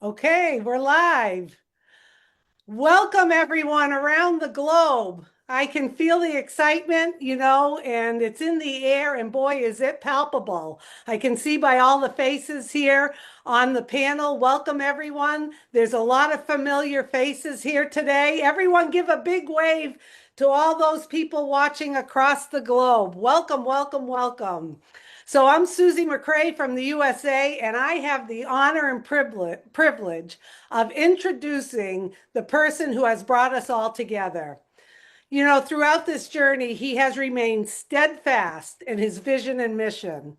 Okay, we're live. Welcome everyone around the globe. I can feel the excitement, and it's in the air, and boy, is it palpable. I can see by all the faces here on the panel. Welcome everyone. There's a lot of familiar faces here today. Everyone give a big wave to all those people watching across the globe. Welcome, welcome, welcome. So I'm Susie McCrae from the USA, and I have the honor and privilege of introducing the person who has brought us all together. Throughout this journey, he has remained steadfast in his vision and mission,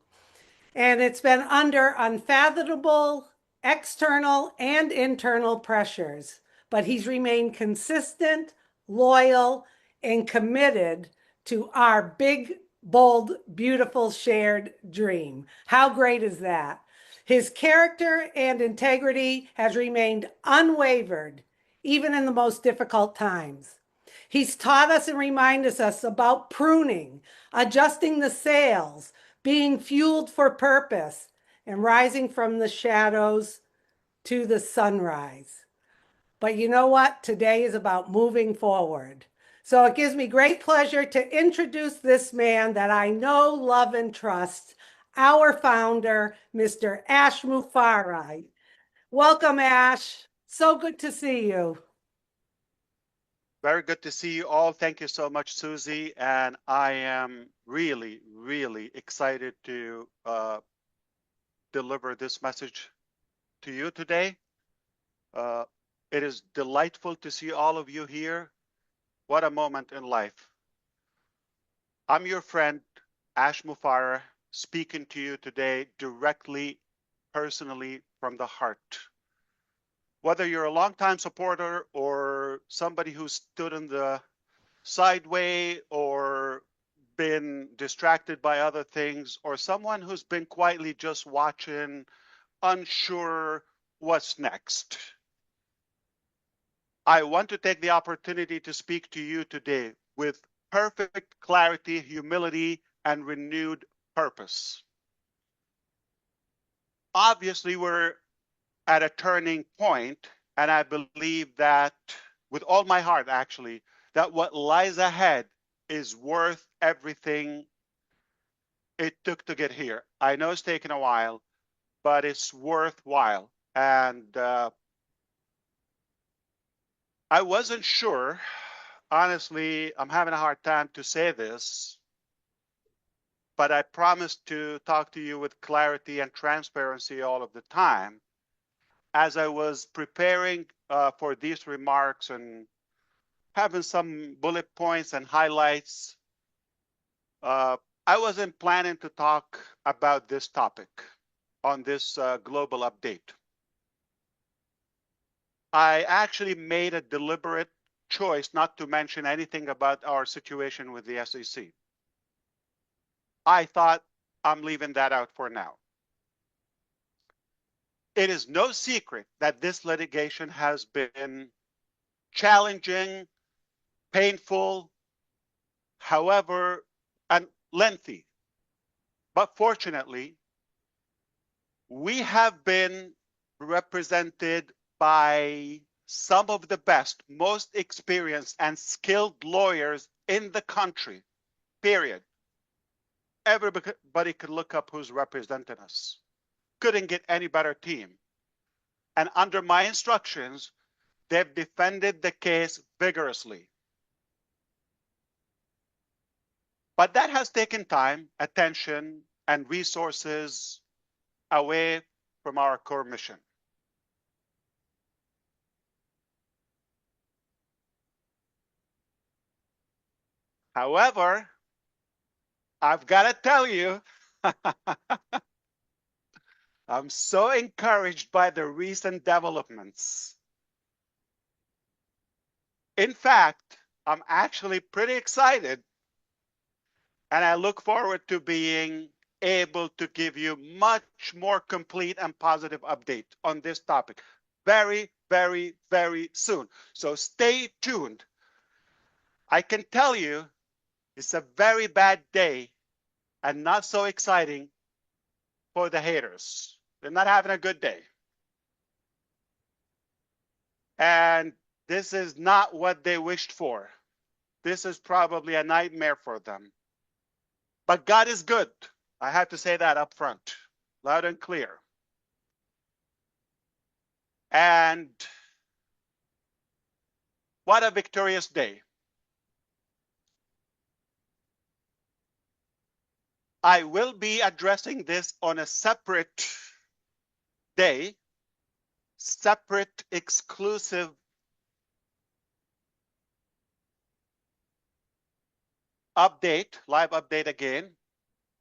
and it's been under unfathomable external and internal pressures, but he's remained consistent, loyal, and committed to our big, bold, beautiful shared dream. How great is that? His character and integrity has remained unwavered, even in the most difficult times. He's taught us and reminded us about pruning, adjusting the sails, being fueled for purpose, and rising from the shadows to the sunrise. But you know what? Today is about moving forward. So it gives me great pleasure to introduce this man that I know, love, and trust, our founder, Mr. Ash Mufaraj. Welcome, Ash. So good to see you. Very good to see you all. Thank you so much, Susie. And I am really, really excited to deliver this message to you today. Uh, it is delightful to see all of you here. What a moment in life. I'm your friend, Ash Mufarah, speaking to you today directly, personally, from the heart. Whether you're a longtime supporter or somebody who stood in the sideway or been distracted by other things, or someone who's been quietly just watching, unsure what's next. I want to take the opportunity to speak to you today with perfect clarity, humility, and renewed purpose. Obviously, we're at a turning point, and I believe that with all my heart, actually, that what lies ahead is worth everything it took to get here. I know it's taken a while, but it's worthwhile. And I wasn't sure. Honestly, I'm having a hard time to say this, but I promised to talk to you with clarity and transparency all of the time. As I was preparing for these remarks and having some bullet points and highlights, uh, I wasn't planning to talk about this topic on this global update. I actually made a deliberate choice not to mention anything about our situation with the SEC. I thought I'm leaving that out for now. It is no secret that this litigation has been challenging, painful, however, and lengthy. But fortunately, we have been represented by some of the best, most experienced, and skilled lawyers in the country, period. Everybody could look up who's representing us. Couldn't get any better team. And under my instructions, they've defended the case vigorously. But that has taken time, attention, and resources away from our core mission. However, I've got to tell you, I'm so encouraged by the recent developments. In fact, I'm actually pretty excited, and I look forward to being able to give you much more complete and positive update on this topic very, very, very soon. So stay tuned. I can tell you it's a very bad day and not so exciting for the haters. They're not having a good day. And this is not what they wished for. This is probably a nightmare for them. But God is good. I have to say that up front, loud and clear. And what a victorious day. I will be addressing this on a separate day, separate, exclusive update, live update again,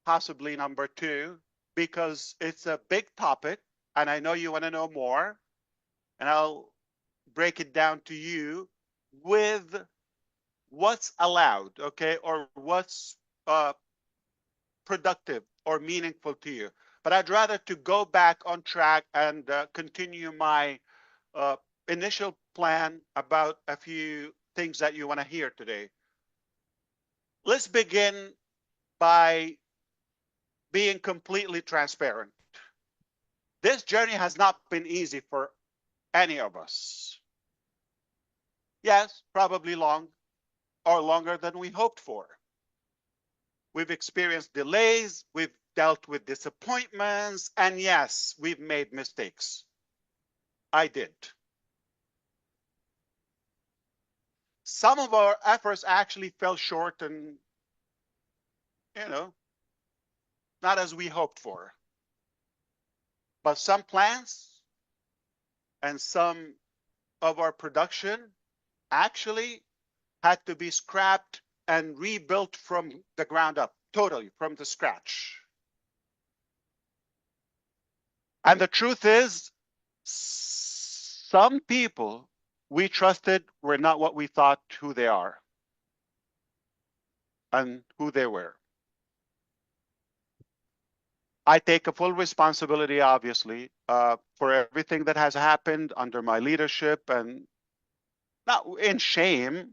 possibly number 2, because it's a big topic and I know you want to know more. And I'll break it down to you with what's allowed, okay, or what's productive or meaningful to you. But I'd rather to go back on track and continue my initial plan about a few things that you want to hear today. Let's begin by being completely transparent. This journey has not been easy for any of us. Yes, probably long or longer than we hoped for. We've experienced delays, we've dealt with disappointments, and yes, we've made mistakes. I did. Some of our efforts actually fell short and, you know, not as we hoped for. But some plans and some of our production actually had to be scrapped and rebuilt from the ground up, totally from the scratch. And the truth is, some people we trusted were not what we thought who they are and who they were. I take a full responsibility, obviously, for everything that has happened under my leadership, and not in shame,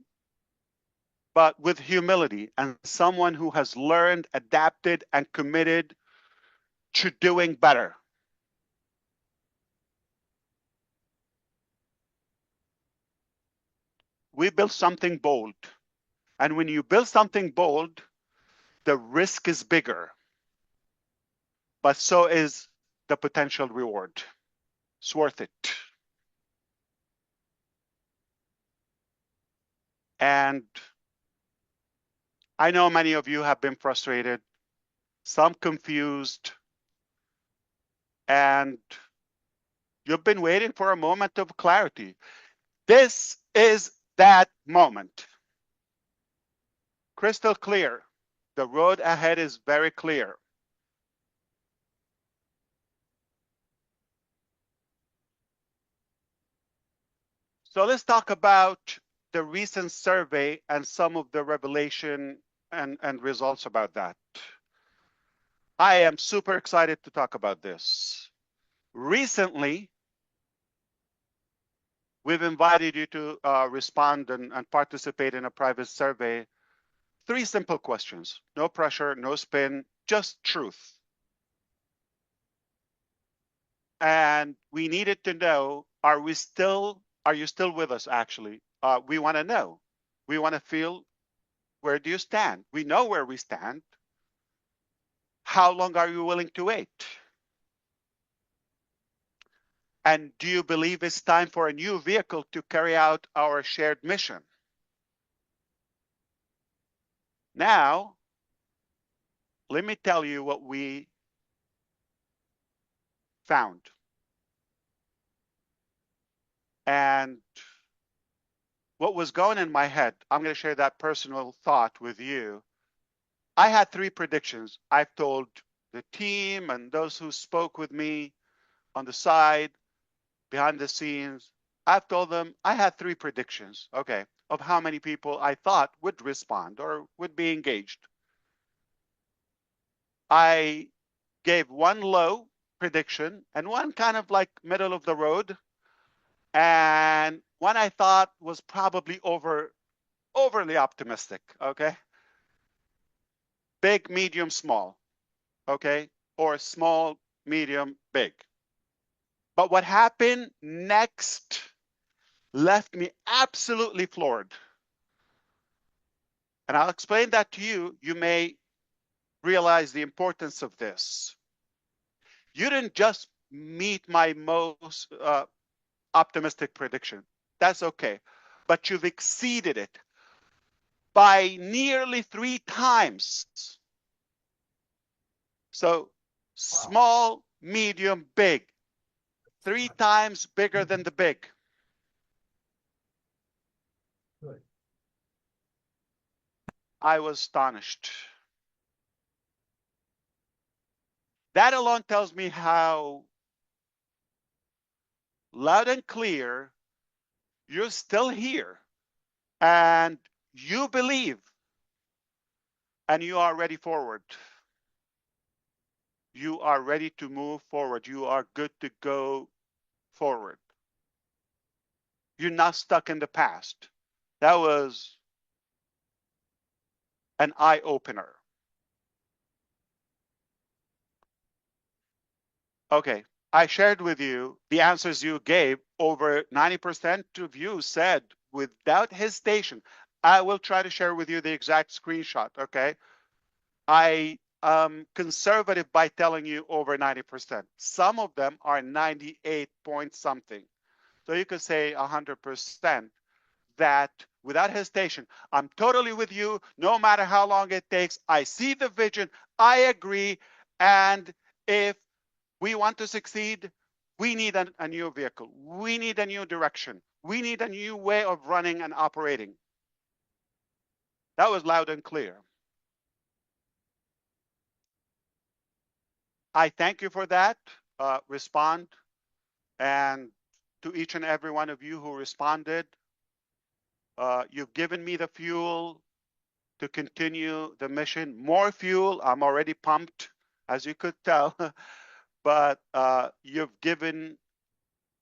but with humility and someone who has learned, adapted, and committed to doing better. We built something bold. And when you build something bold, the risk is bigger, but so is the potential reward. It's worth it. And I know many of you have been frustrated, some confused, and you've been waiting for a moment of clarity. This is that moment. Crystal clear. The road ahead is very clear. So let's talk about the recent survey and some of the revelation and results about that. I am super excited to talk about this. Recently, we've invited you to respond and participate in a private survey. 3 simple questions, no pressure, no spin, just truth. And we needed to know, are you still with us actually? We want to know. We want to feel, where do you stand? We know where we stand. How long are you willing to wait? And do you believe it's time for a new vehicle to carry out our shared mission? Now, let me tell you what we found. And what was going in my head, I'm going to share that personal thought with you. I had 3 predictions. I've told the team and those who spoke with me on the side, behind the scenes, I've told them I had 3 predictions, okay, of how many people I thought would respond or would be engaged. I gave one low prediction and one kind of like middle of the road, and one I thought was probably overly optimistic, okay? Big, medium, small, okay? Or small, medium, big. But what happened next left me absolutely floored. And I'll explain that to you. You may realize the importance of this. You didn't just meet my most optimistic prediction. That's okay. But you've exceeded it by nearly 3 times. So small, medium, big. 3 times bigger than the big. Good. I was astonished. That alone tells me how loud and clear you're still here and you believe and you are ready forward. You are ready to move forward. You are good to go forward. You're not stuck in the past. That was an eye opener. Okay, I shared with you the answers you gave. Over 90% of you said without hesitation. I will try to share with you the exact screenshot, okay? I am conservative by telling you over 90%. Some of them are 98 point something. So you could say 100% that without hesitation, I'm totally with you, no matter how long it takes. I see the vision, I agree, and if we want to succeed, we need a new vehicle. We need a new direction. We need a new way of running and operating. That was loud and clear. I thank you for that. Respond. And to each and every one of you who responded, you've given me the fuel to continue the mission. More fuel. I'm already pumped, as you could tell. But you've given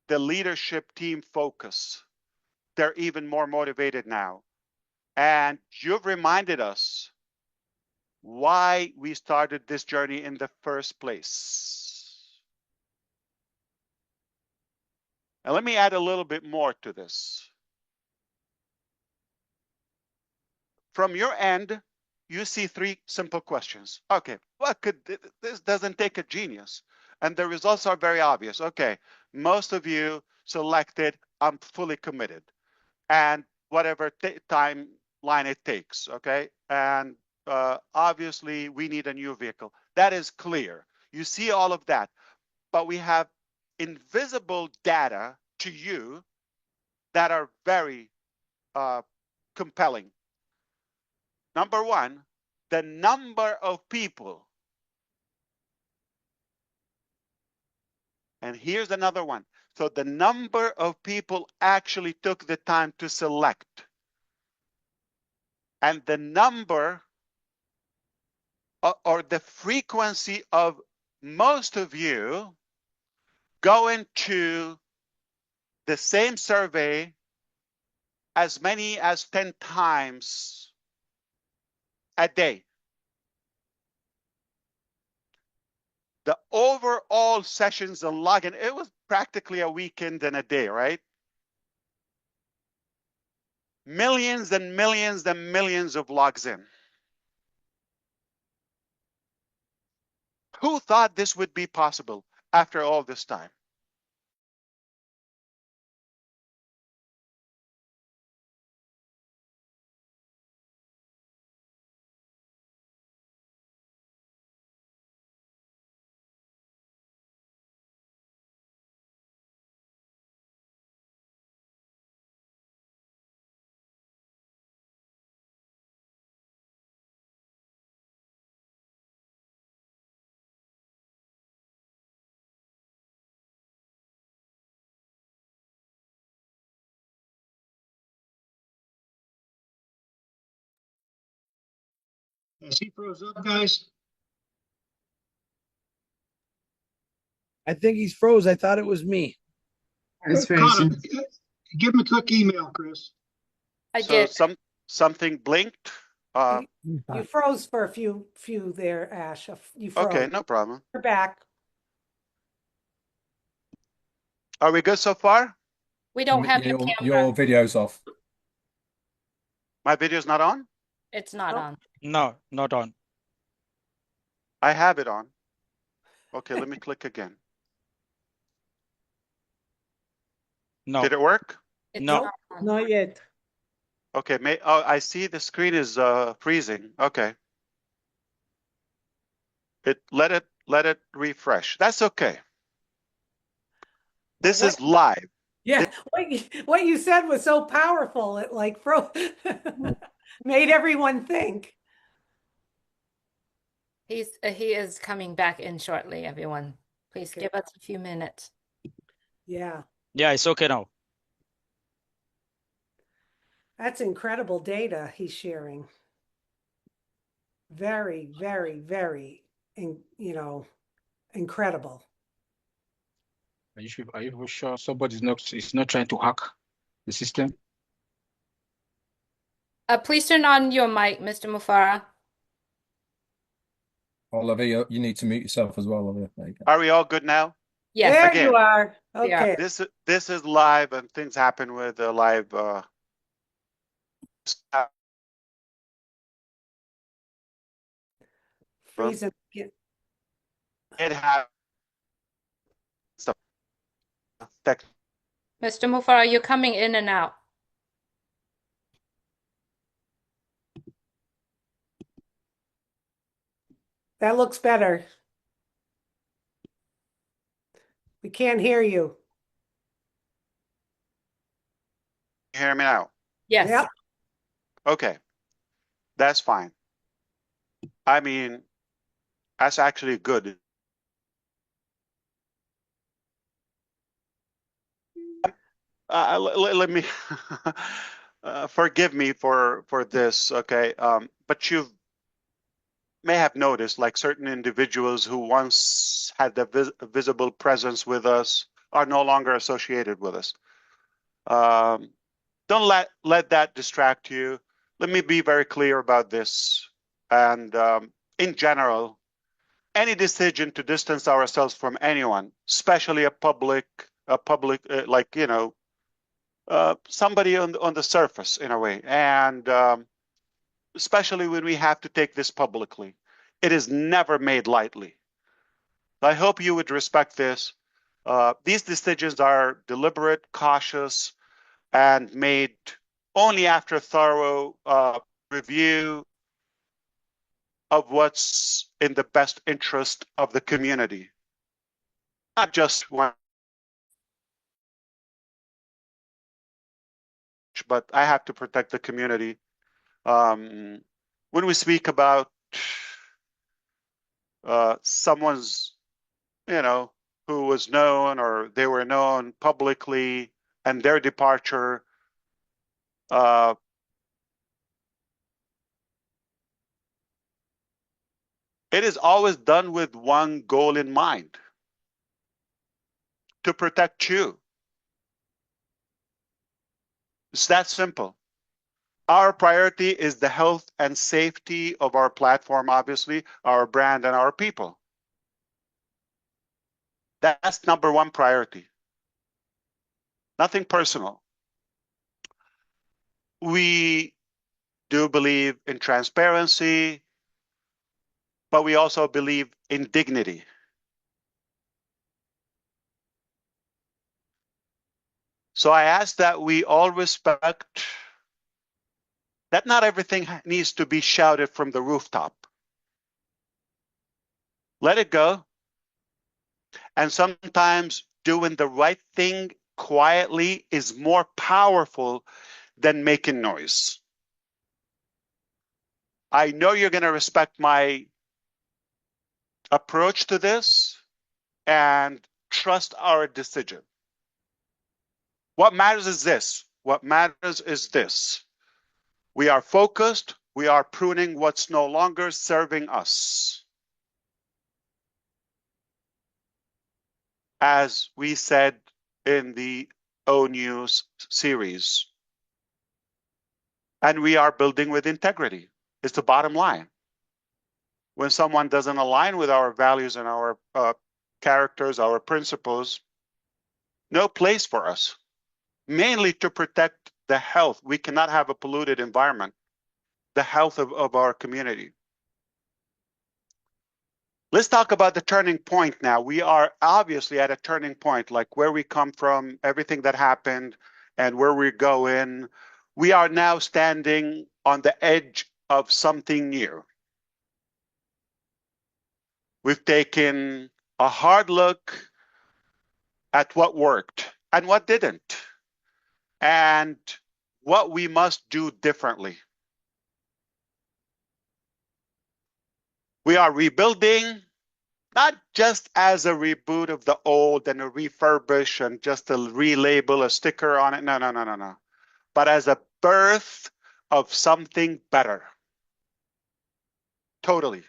the leadership team focus. They're even more motivated now. And you've reminded us why we started this journey in the first place. And let me add a little bit more to this. From your end, you see 3 simple questions. Okay, what could this doesn't take a genius? And the results are very obvious. Okay, most of you selected, I'm fully committed. And whatever timeline it takes, okay? And obviously, we need a new vehicle. That is clear. You see all of that. But we have invisible data to you that are very compelling. Number one, the number of people. And here's another one. So the number of people actually took the time to select. And the number or the frequency of most of you going to the same survey as many as 10 times a day. The overall sessions and login, it was practically a weekend and a day, right? Millions and millions and millions of logs in. Who thought this would be possible after all this time? Is he froze up, guys? I think he's froze. I thought it was me. It's Connor, frozen. give him a quick email, Chris. I So did. something blinked. You froze for a few there, Ash. You froze. Okay, no problem. You're back. Are we good so far? We don't have your camera. Your video's off. My video's not on? It's not Oh. on. No, not on. I have it on. Okay, let me click again. No. Did it work? It's No. not on. Not yet. Okay, oh, I see the screen is freezing. Okay. Let it refresh. That's okay. This is live. Yeah, what you said was so powerful. It like made everyone think. He is coming back in shortly, everyone. Please Okay. give us a few minutes. Yeah, Yeah, it's okay now. that's incredible data he's sharing. Very, very, very, incredible. Are you sure somebody's not trying to hack the system? Please turn on your mic, Mr. Mufara. Olivia, you need to mute yourself as well, Olivia. There you go. Are we all good now? Yes. There Again. you are. We are. Okay. This is live, and things happen with the live Freezing. it has stuff. Mr. Mufara, you're coming in and out. That looks better. We can't hear you. You hear me now? Yes. Yep. Okay, that's fine. I mean, that's actually good. Let me forgive me for this, okay? But you may have noticed, like certain individuals who once had the visible presence with us are no longer associated with us. Don't let that distract you. Let me be very clear about this. And in general, any decision to distance ourselves from anyone, especially a public like somebody on the surface in a way, and especially when we have to take this publicly, it is never made lightly. I hope you would respect this. These decisions are deliberate, cautious, and made only after thorough review of what's in the best interest of the community. Not just one, but I have to protect the community. When we speak about someone's, who was known or they were known publicly and their departure, it is always done with one goal in mind: to protect you. It's that simple. Our priority is the health and safety of our platform, obviously, our brand, and our people. That's number one priority. Nothing personal. We do believe in transparency, but we also believe in dignity. So I ask that we all respect that not everything needs to be shouted from the rooftop. Let it go. And sometimes doing the right thing quietly is more powerful than making noise. I know you're going to respect my approach to this and trust our decision. What matters is this. What matters is this. We are focused. We are pruning what's no longer serving us. As we said in the O News series. And we are building with integrity. It's the bottom line. When someone doesn't align with our values and our characters, our principles, no place for us. mainly to protect the health. We cannot have a polluted environment, the health of our community. Let's talk about the turning point now. We are obviously at a turning point, like where we come from, everything that happened, and where we're going. We are now standing on the edge of something new. We've taken a hard look at what worked and what didn't, and what we must do differently. We are rebuilding, not just as a reboot of the old and a refurbish and just a relabel, a sticker on it. No, no, no, no, no. But as a birth of something better. Totally.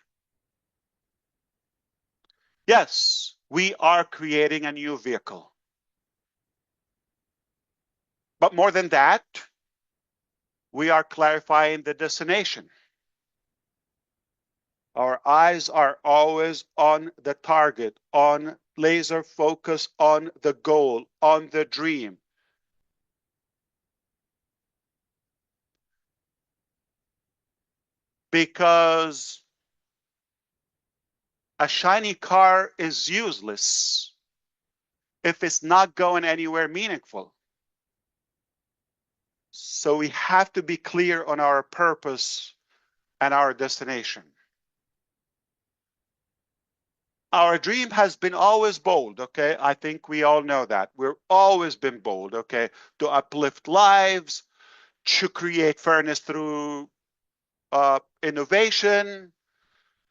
Yes, we are creating a new vehicle. But more than that, we are clarifying the destination. Our eyes are always on the target, on laser focus, on the goal, on the dream. Because a shiny car is useless if it's not going anywhere meaningful. So we have to be clear on our purpose and our destination. Our dream has been always bold, okay? I think we all know that. We've always been bold, okay? To uplift lives, to create fairness through innovation,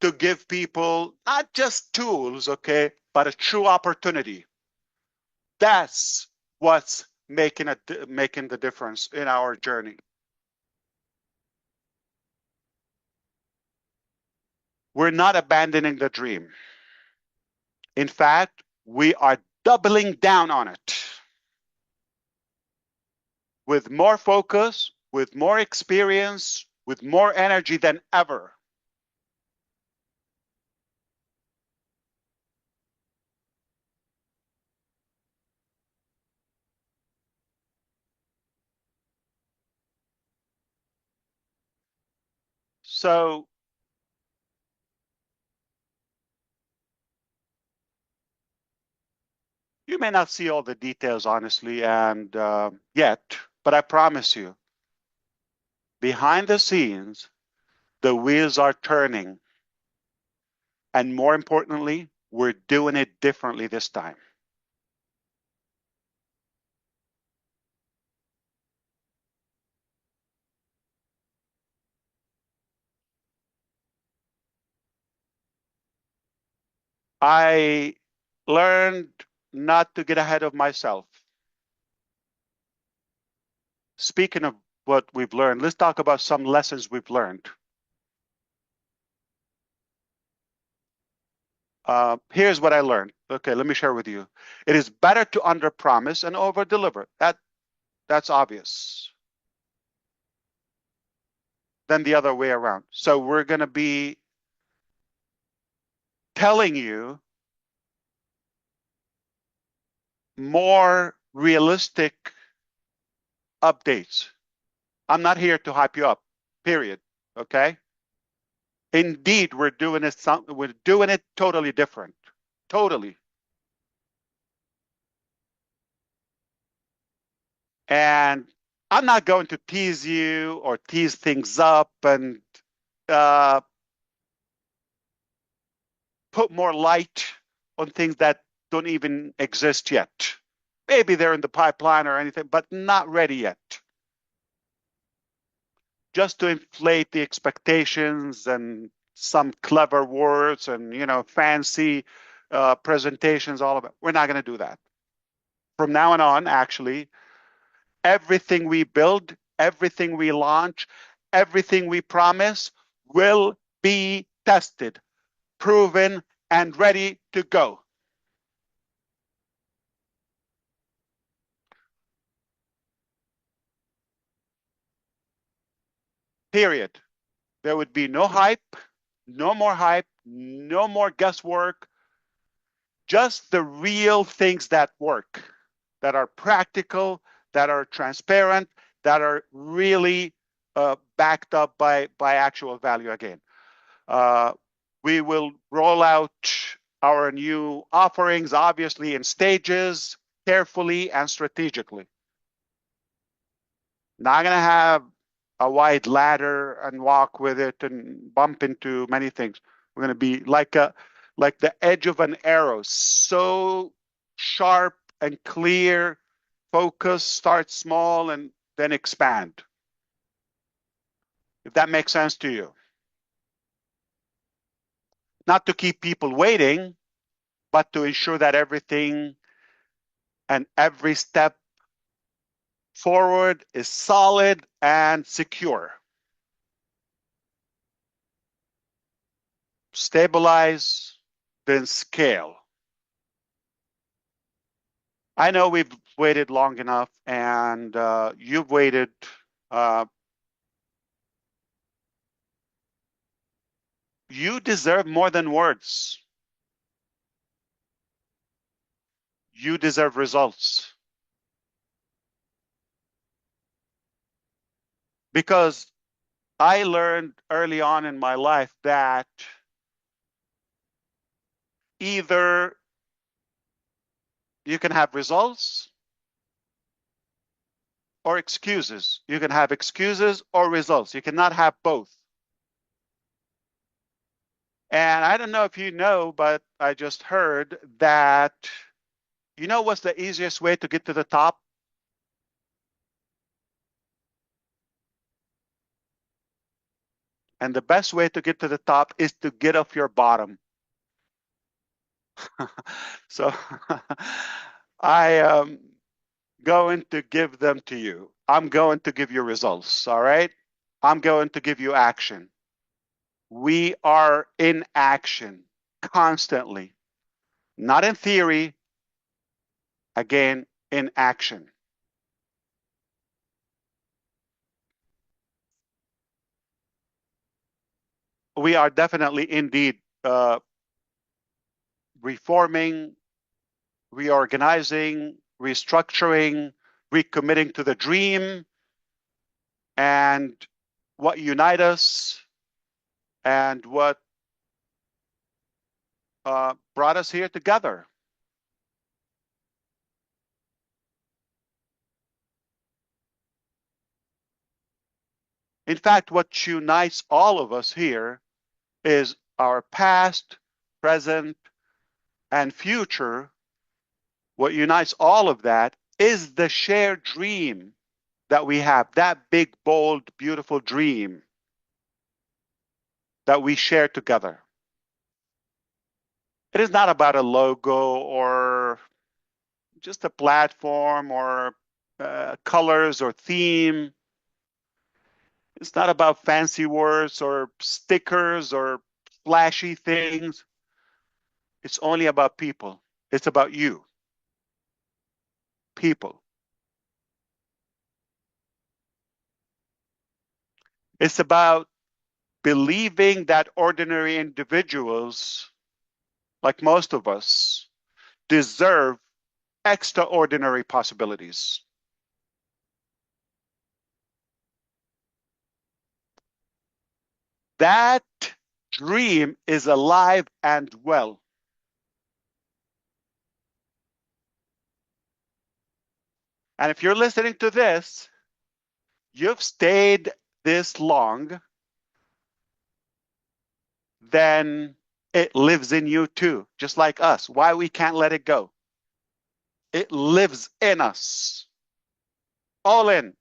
to give people not just tools, okay, but a true opportunity. That's what's making the difference in our journey. We're not abandoning the dream. In fact, we are doubling down on it with more focus, with more experience, with more energy than ever. So you may not see all the details, honestly, and yet, but I promise you, behind the scenes, the wheels are turning. And more importantly, we're doing it differently this time. I learned not to get ahead of myself. Speaking of what we've learned, let's talk about some lessons we've learned. Here's what I learned. Okay, let me share with you. It is better to underpromise and overdeliver. That's obvious. Than the other way around. So we're going to be telling you more realistic updates. I'm not here to hype you up, period. Okay? Indeed, we're doing it totally different. Totally. And I'm not going to tease you or tease things up and put more light on things that don't even exist yet. Maybe they're in the pipeline or anything, but not ready yet. Just to inflate the expectations and some clever words and, fancy presentations, all of it. We're not going to do that. From now on, actually, everything we build, everything we launch, everything we promise will be tested, proven, and ready to go. Period. There would be no hype, no more guesswork, just the real things that work, that are practical, that are transparent, that are really backed up by actual value again. We will roll out our new offerings, obviously, in stages, carefully and strategically. Not going to have a wide ladder and walk with it and bump into many things. We're going to be like the edge of an arrow, so sharp and clear. Focus, start small, and then expand. If that makes sense to you. Not to keep people waiting, but to ensure that everything and every step forward is solid and secure. Stabilize, then scale. I know we've waited long enough, and you've waited. You deserve more than words. You deserve results. Because I learned early on in my life that either you can have results or excuses. You can have excuses or results. You cannot have both. And I don't know if you know, but I just heard that, you know what's the easiest way to get to the top? And the best way to get to the top is to get off your bottom. So I am going to give them to you. I'm going to give you results, all right? I'm going to give you action. We are in action constantly, not in theory, again, in action. We are definitely indeed reforming, reorganizing, restructuring, recommitting to the dream and what unite us and what brought us here together. In fact, what unites all of us here is our past, present, and future. What unites all of that is the shared dream that we have, that big, bold, beautiful dream that we share together. It is not about a logo or just a platform or colors or theme. It's not about fancy words or stickers or flashy things. It's only about people. It's about you. People. It's about believing that ordinary individuals, like most of us, deserve extraordinary possibilities. That dream is alive and well. And if you're listening to this, you've stayed this long, then it lives in you too, just like us. Why we can't let it go? It lives in us. All in.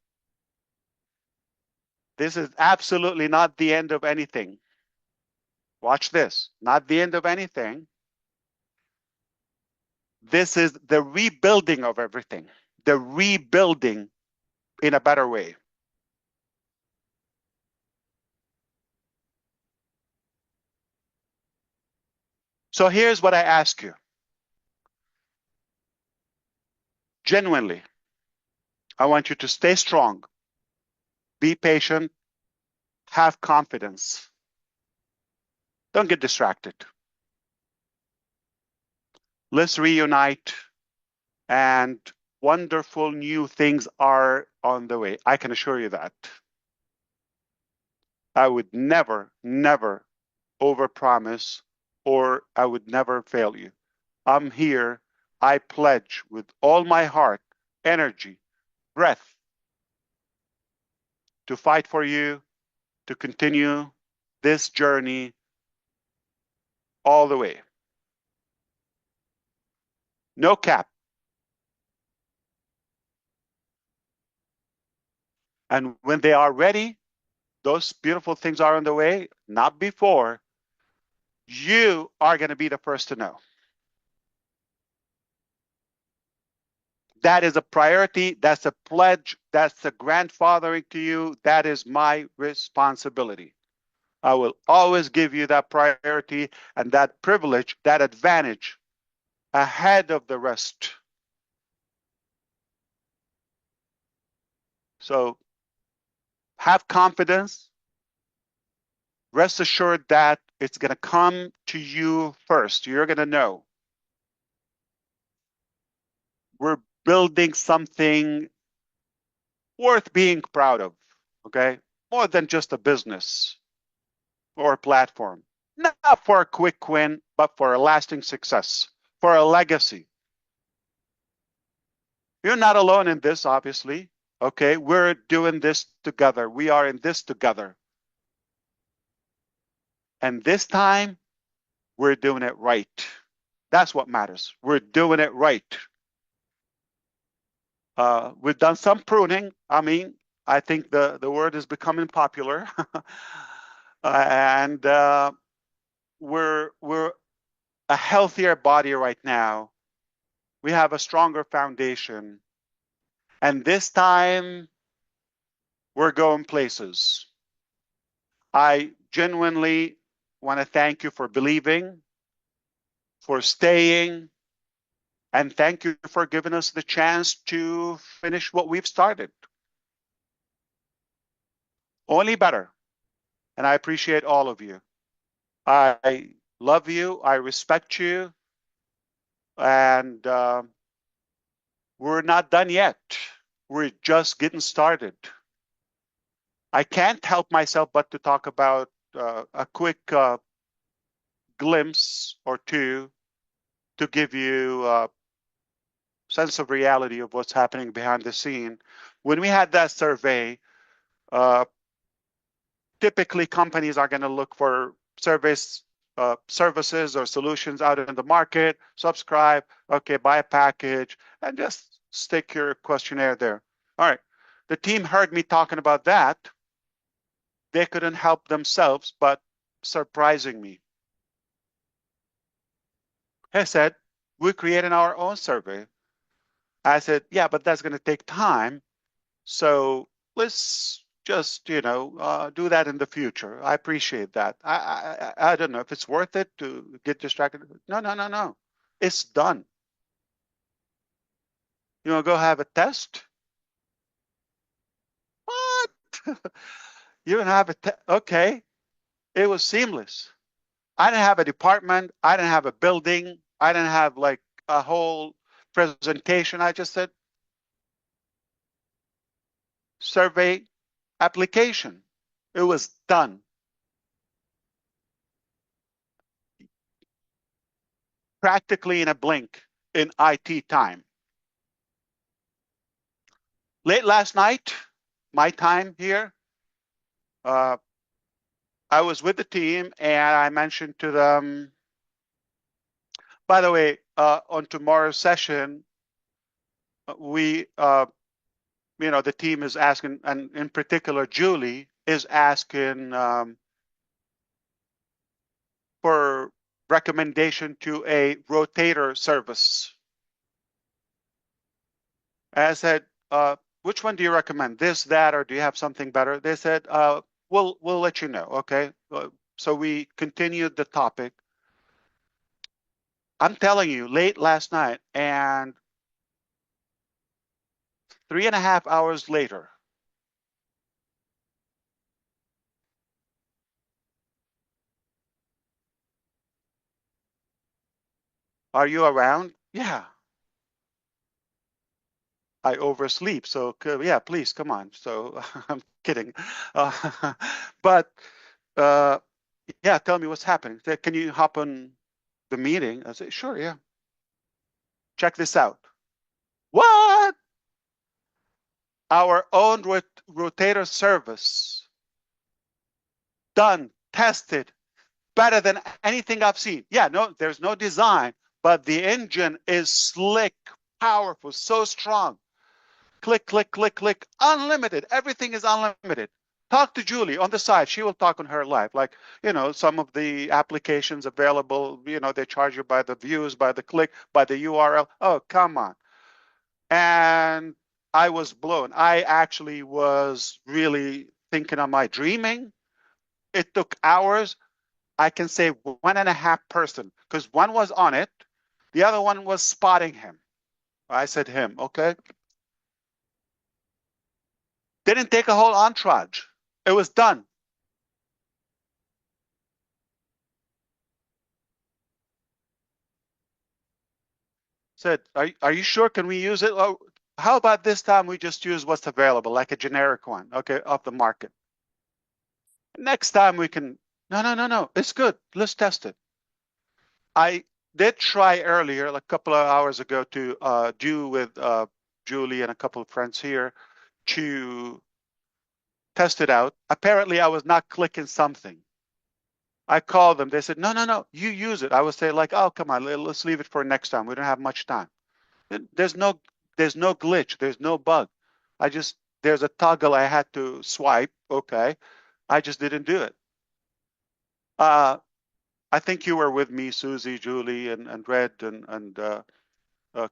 This is absolutely not the end of anything. Watch this. Not the end of anything. This is the rebuilding of everything. The rebuilding in a better way. So here's what I ask you. Genuinely, I want you to stay strong, be patient, have confidence. Don't get distracted. Let's reunite and wonderful new things are on the way. I can assure you that. I would never, never overpromise, or I would never fail you. I'm here. I pledge with all my heart, energy, breath to fight for you, to continue this journey all the way. No cap. And when they are ready, those beautiful things are on the way, not before. You are going to be the first to know. That is a priority. That's a pledge. That's a grandfathering to you. That is my responsibility. I will always give you that priority and that privilege, that advantage ahead of the rest. So have confidence. Rest assured that it's going to come to you first. You're going to know. We're building something worth being proud of, okay? More than just a business or a platform. Not for a quick win, but for a lasting success, for a legacy. You're not alone in this, obviously, okay? We're doing this together. We are in this together. And this time, we're doing it right. That's what matters. We're doing it right. We've done some pruning. I mean, I think the word is becoming popular. And we're a healthier body right now. We have a stronger foundation. And this time, we're going places. I genuinely want to thank you for believing, for staying, and thank you for giving us the chance to finish what we've started. Only better. And I appreciate all of you. I love you. I respect you. And we're not done yet. We're just getting started. I can't help myself but to talk about a quick glimpse or two to give you a sense of reality of what's happening behind the scene. When we had that survey, typically companies are going to look for services or solutions out in the market, subscribe, okay, buy a package, and just stick your questionnaire there. All right. The team heard me talking about that. They couldn't help themselves but surprising me. He said, we're creating our own survey. I said, yeah, but that's going to take time. So let's just, do that in the future. I appreciate that. I don't know if it's worth it to get distracted. No. It's done. You want to go have a test? What? You don't have a test? Okay. It was seamless. I didn't have a department. I didn't have a building. I didn't have like a whole presentation. I just said, survey application. It was done. Practically in a blink in IT time. Late last night, my time here, I was with the team and I mentioned to them, by the way, on tomorrow's session, we, the team is asking, and in particular, Julie is asking for recommendation to a rotator service. I said, which one do you recommend? This, that, or do you have something better? They said, we'll let you know, okay? So we continued the topic. I'm telling you, late last night and 3.5 hours later, are you around? Yeah. I oversleep. So yeah, please come on. So I'm kidding. But yeah, tell me what's happening. Can you hop on the meeting? I say, sure, yeah. Check this out. What? Our own rotator service, done, tested, better than anything I've seen. Yeah, no, there's no design, but the engine is slick, powerful, so strong. Click, click, click, click, unlimited. Everything is unlimited. Talk to Julie on the side. She will talk on her live. Like, you know, some of the applications available, you know, they charge you by the views, by the click, by the URL. Oh, come on. And I was blown. I actually was really thinking, am I dreaming? It took hours. I can say 1.5 person, because one was on it. The other one was spotting him. I said him, okay. Didn't take a whole entourage. It was done. Said, are you sure? Can we use it? Oh, how about this time we just use what's available, like a generic one, okay, off the market. Next time we can, no, it's good. Let's test it. I did try earlier, like a couple of hours ago, to do with Julie and a couple of friends here to test it out. Apparently, I was not clicking something. I called them. They said, no, you use it. I would say like, oh, come on, let's leave it for next time. We don't have much time. There's no glitch. There's no bug. There's a toggle I had to swipe. Okay. I just didn't do it. I think you were with me, Susie, Julie, and Red, and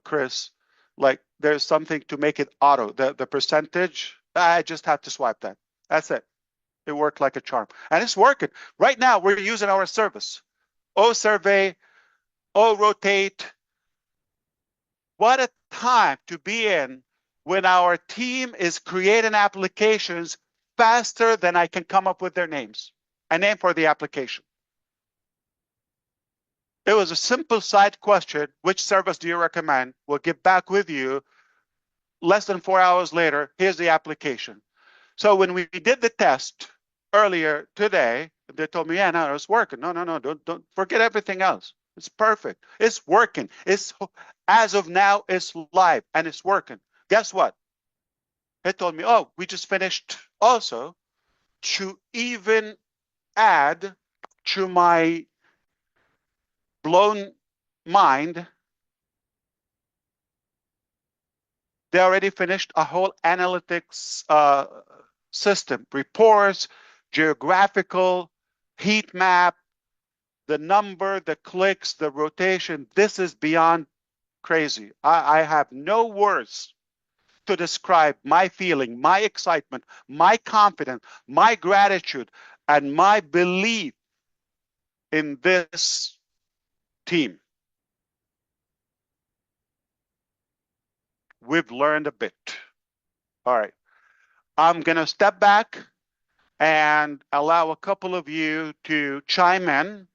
Chris. Like, there's something to make it auto. The percentage, I just had to swipe that. That's it. It worked like a charm. And it's working. Right now, we're using our service. Oh, survey. Oh, rotate. What a time to be in when our team is creating applications faster than I can come up with their names. A name for the application. It was a simple side question. Which service do you recommend? We'll get back with you. Less than 4 hours later, here's the application. So when we did the test earlier today, they told me, yeah, no, it's working. No, don't forget everything else. It's perfect. It's working. As of now, it's live and it's working. Guess what? They told me, oh, we just finished also to even add to my blown mind. They already finished a whole analytics system, reports, geographical, heat map, the number, the clicks, the rotation. This is beyond crazy. I have no words to describe my feeling, my excitement, my confidence, my gratitude, and my belief in this team. We've learned a bit. All right. I'm going to step back and allow a couple of you to chime in,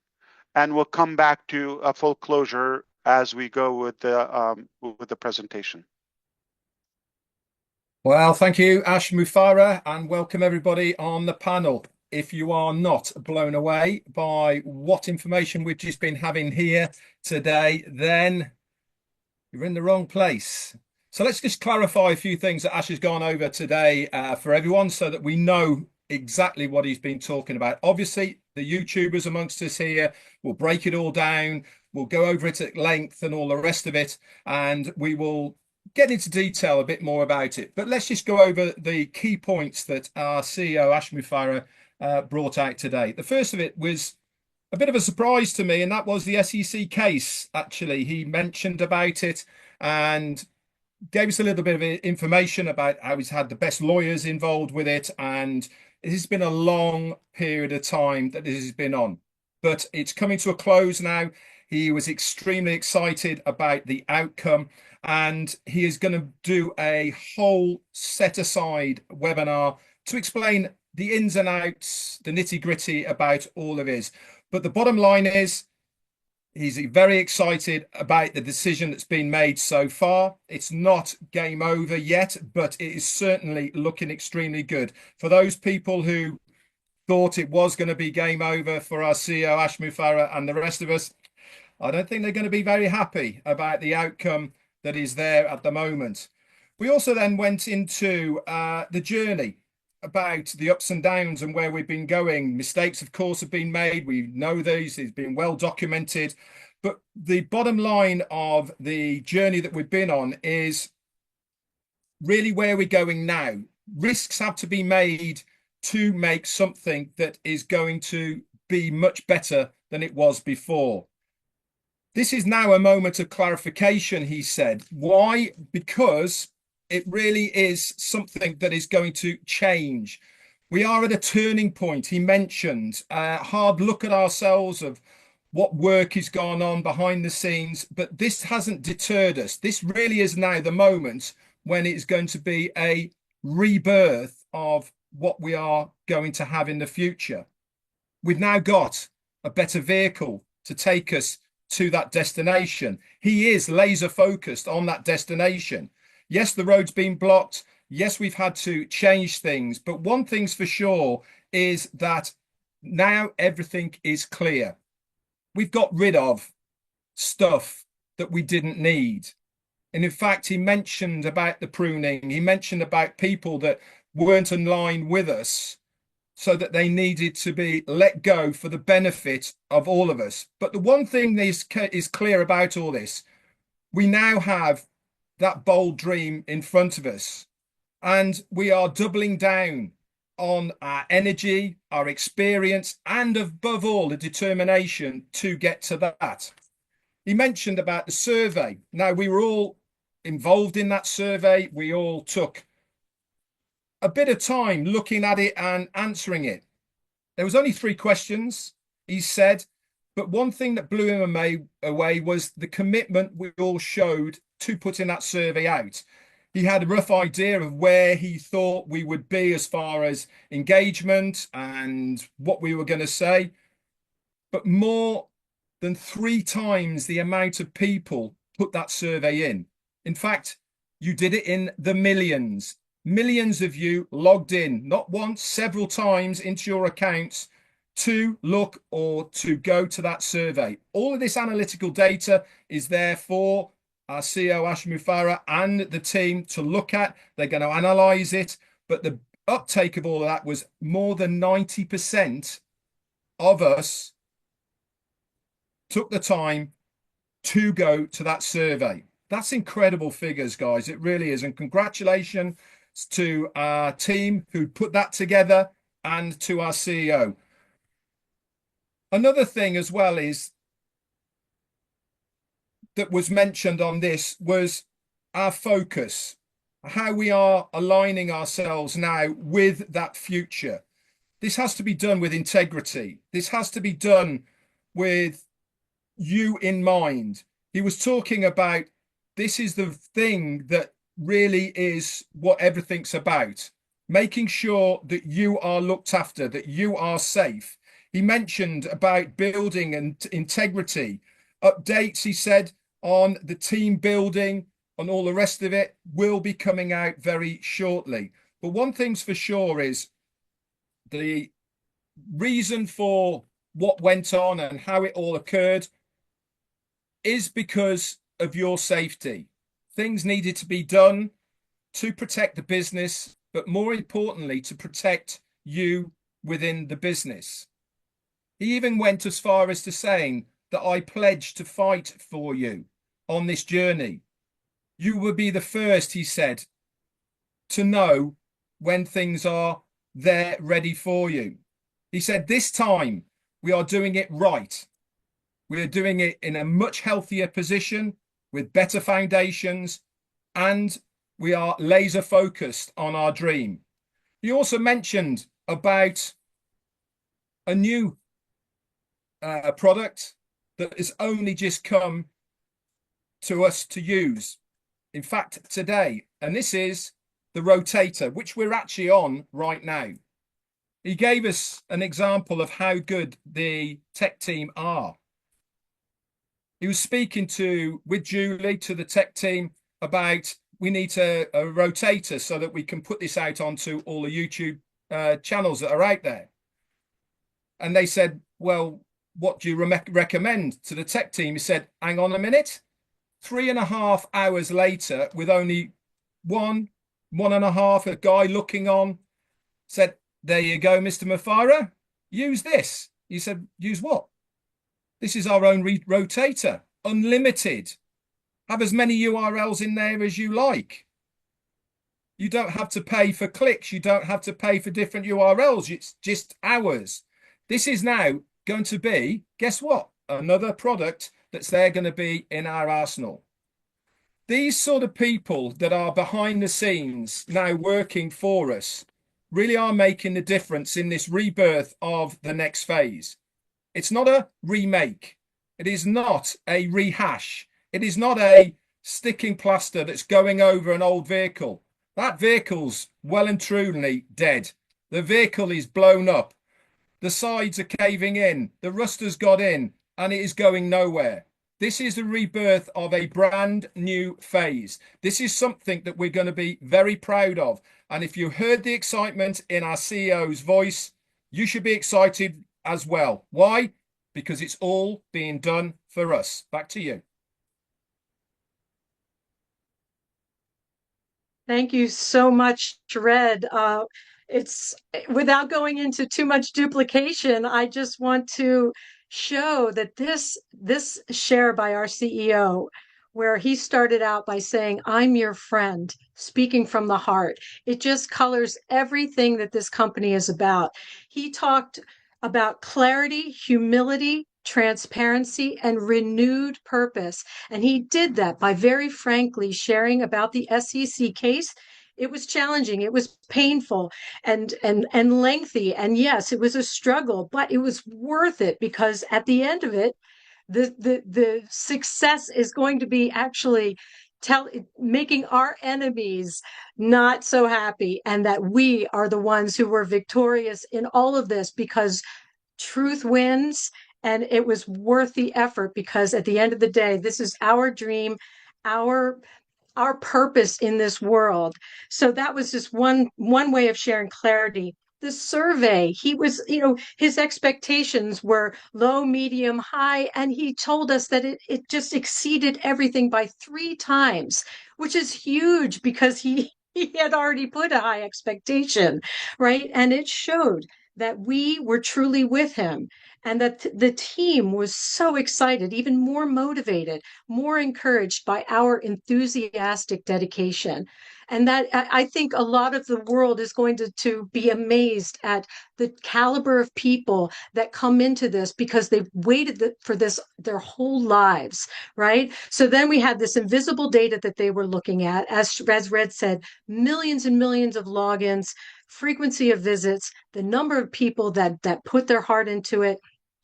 and we'll come back to a full closure as we go with the presentation. Well, thank you, Ash Mufara, and welcome everybody on the panel. If you are not blown away by what information we've just been having here today, then you're in the wrong place. So let's just clarify a few things that Ash has gone over today for everyone so that we know exactly what he's been talking about. Obviously, the YouTubers amongst us here will break it all down. We'll go over it at length and all the rest of it, and we will get into detail a bit more about it. But let's just go over the key points that our CEO, Ash Mufara, brought out today. The first of it was a bit of a surprise to me, and that was the SEC case. Actually, he mentioned about it and gave us a little bit of information about how he's had the best lawyers involved with it, and it has been a long period of time that this has been on, but it's coming to a close now. He was extremely excited about the outcome, and he is going to do a whole set-aside webinar to explain the ins and outs, the nitty-gritty about all of his. But the bottom line is, He's very excited about the decision that's been made so far. It's not game over yet, but it is certainly looking extremely good. For those people who thought it was going to be game over for our CEO, Ash Mufareh, and the rest of us, I don't think they're going to be very happy about the outcome that is there at the moment. We also then went into the journey about the ups and downs and where we've been going. Mistakes, of course, have been made. We know these. It's been well documented. But the bottom line of the journey that we've been on is really where we're going now. Risks have to be made to make something that is going to be much better than it was before. This is now a moment of clarification, he said. Why? Because it really is something that is going to change. We are at a turning point. He mentioned a hard look at ourselves of what work is going on behind the scenes, but this hasn't deterred us. This really is now the moment when it's going to be a rebirth of what we are going to have in the future. We've now got a better vehicle to take us to that destination. He is laser focused on that destination. Yes, the road's been blocked. Yes, we've had to change things. But one thing's for sure is that now everything is clear. We've got rid of stuff that we didn't need. And in fact, he mentioned about the pruning. He mentioned about people that weren't in line with us, so that they needed to be let go for the benefit of all of us. But the one thing that is clear about all this, we now have that bold dream in front of us, and we are doubling down on our energy, our experience, and above all, the determination to get to that. He mentioned about the survey. Now, we were all involved in that survey. We all took a bit of time looking at it and answering it. There was only 3 questions, he said, but one thing that blew him away was the commitment we all showed to putting that survey out. He had a rough idea of where he thought we would be as far as engagement and what we were going to say, but more than 3 times the amount of people put that survey in. In fact, you did it in the millions. Millions of you logged in, not once, several times into your accounts to look or to go to that survey. All of this analytical data is there for our CEO, Ash Mufareh, and the team to look at. They're going to analyze it. But the uptake of all of that was more than 90% of us took the time to go to that survey. That's incredible figures, guys. It really is. And congratulations to our team who put that together and to our CEO. Another thing as well is that was mentioned on this was our focus, how we are aligning ourselves now with that future. This has to be done with integrity. This has to be done with you in mind. He was talking about this is the thing that really is what everything's about, making sure that you are looked after, that you are safe. He mentioned about building and integrity. Updates, he said, on the team building and all the rest of it will be coming out very shortly. But one thing's for sure is the reason for what went on and how it all occurred is because of your safety. Things needed to be done to protect the business, but more importantly, to protect you within the business. He even went as far as to saying that I pledge to fight for you on this journey. You will be the first, he said, to know when things are there ready for you. He said, this time we are doing it right. We are doing it in a much healthier position with better foundations, and we are laser focused on our dream. He also mentioned about a new product that has only just come to us to use. In fact, today, and this is the rotator, which we're actually on right now. He gave us an example of how good the tech team are. He was speaking with Julie, to the tech team, about we need a rotator so that we can put this out onto all the YouTube channels that are out there. And they said, well, what do you recommend to the tech team? He said, hang on a minute. 3.5 hours later, with only one and a half, a guy looking on, said, there you go, Mr. Mufara, use this. He said, use what? This is our own rotator, unlimited. Have as many URLs in there as you like. You don't have to pay for clicks. You don't have to pay for different URLs. It's just hours. This is now going to be, guess what? Another product that's there going to be in our arsenal. These sort of people that are behind the scenes now working for us really are making the difference in this rebirth of the next phase. It's not a remake. It is not a rehash. It is not a sticking plaster that's going over an old vehicle. That vehicle's well and truly dead. The vehicle is blown up. The sides are caving in. The rust has got in and it is going nowhere. This is the rebirth of a brand new phase. This is something that we're going to be very proud of. And if you heard the excitement in our CEO's voice, you should be excited as well. Why? Because it's all being done for us. Back to you. Thank you so much, Red. It's without going into too much duplication, I just want to show that this share by our CEO, where he started out by saying, I'm your friend, speaking from the heart. It just colors everything that this company is about. He talked about clarity, humility, transparency, and renewed purpose. And he did that by very frankly sharing about the SEC case. It was challenging, it was painful and lengthy. And yes, it was a struggle, but it was worth it because at the end of it, the success is going to be actually making our enemies not so happy, and that we are the ones who were victorious in all of this because truth wins, and it was worth the effort because at the end of the day, this is our dream, our purpose in this world. So that was just one way of sharing clarity. The survey, he was, his expectations were low, medium, high, and he told us that it just exceeded everything by 3 times, which is huge because he had already put a high expectation, right? And it showed that we were truly with him and that the team was so excited, even more motivated, more encouraged by our enthusiastic dedication. And that I think a lot of the world is going to be amazed at the caliber of people that come into this because they've waited for this their whole lives, right? So then we had this invisible data that they were looking at, as Red said, millions and millions of logins, frequency of visits, the number of people that put their heart into it.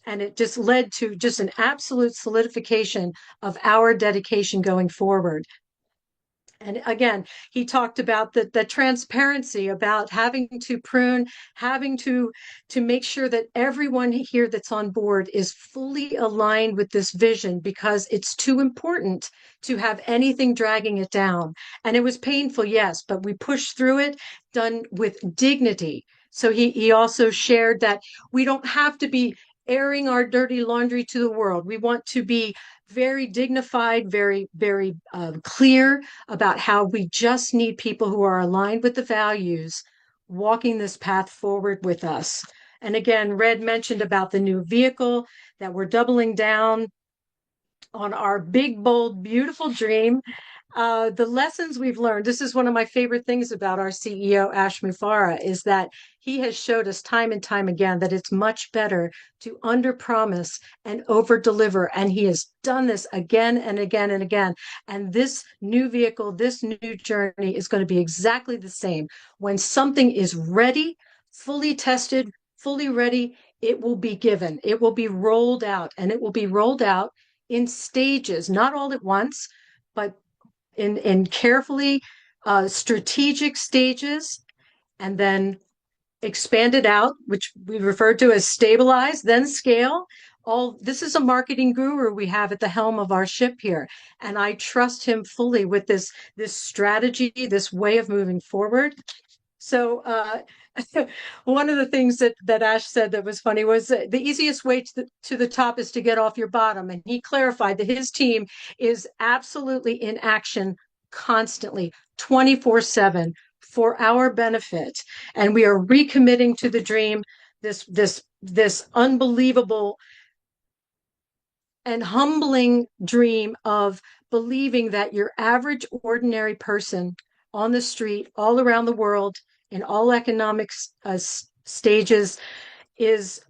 And it just led to just an absolute solidification of our dedication going forward. And again, he talked about the transparency, about having to prune, having to make sure that everyone here that's on board is fully aligned with this vision because it's too important to have anything dragging it down. And it was painful, yes, but we pushed through it, done with dignity. So he also shared that we don't have to be airing our dirty laundry to the world. We want to be very dignified, very, very clear about how we just need people who are aligned with the values walking this path forward with us. And again, Red mentioned about the new vehicle, that we're doubling down on our big, bold, beautiful dream. The lessons we've learned, this is one of my favorite things about our CEO, Ash Mufara, is that he has showed us time and time again that it's much better to underpromise and overdeliver. And he has done this again and again and again. And this new vehicle, this new journey is going to be exactly the same. When something is ready, fully tested, fully ready, it will be given. It will be rolled out, and it will be rolled out in stages, not all at once, but in carefully strategic stages, and then expanded out, which we refer to as stabilize, then scale this is a marketing guru we have at the helm of our ship here. And I trust him fully with this strategy, this way of moving forward. So one of the things that Ash said that was funny was the easiest way to the top is to get off your bottom. And he clarified that his team is absolutely in action constantly, 24/7 for our benefit. And we are recommitting to the dream, this unbelievable and humbling dream of believing that your average ordinary person on the street all around the world in all economic stages is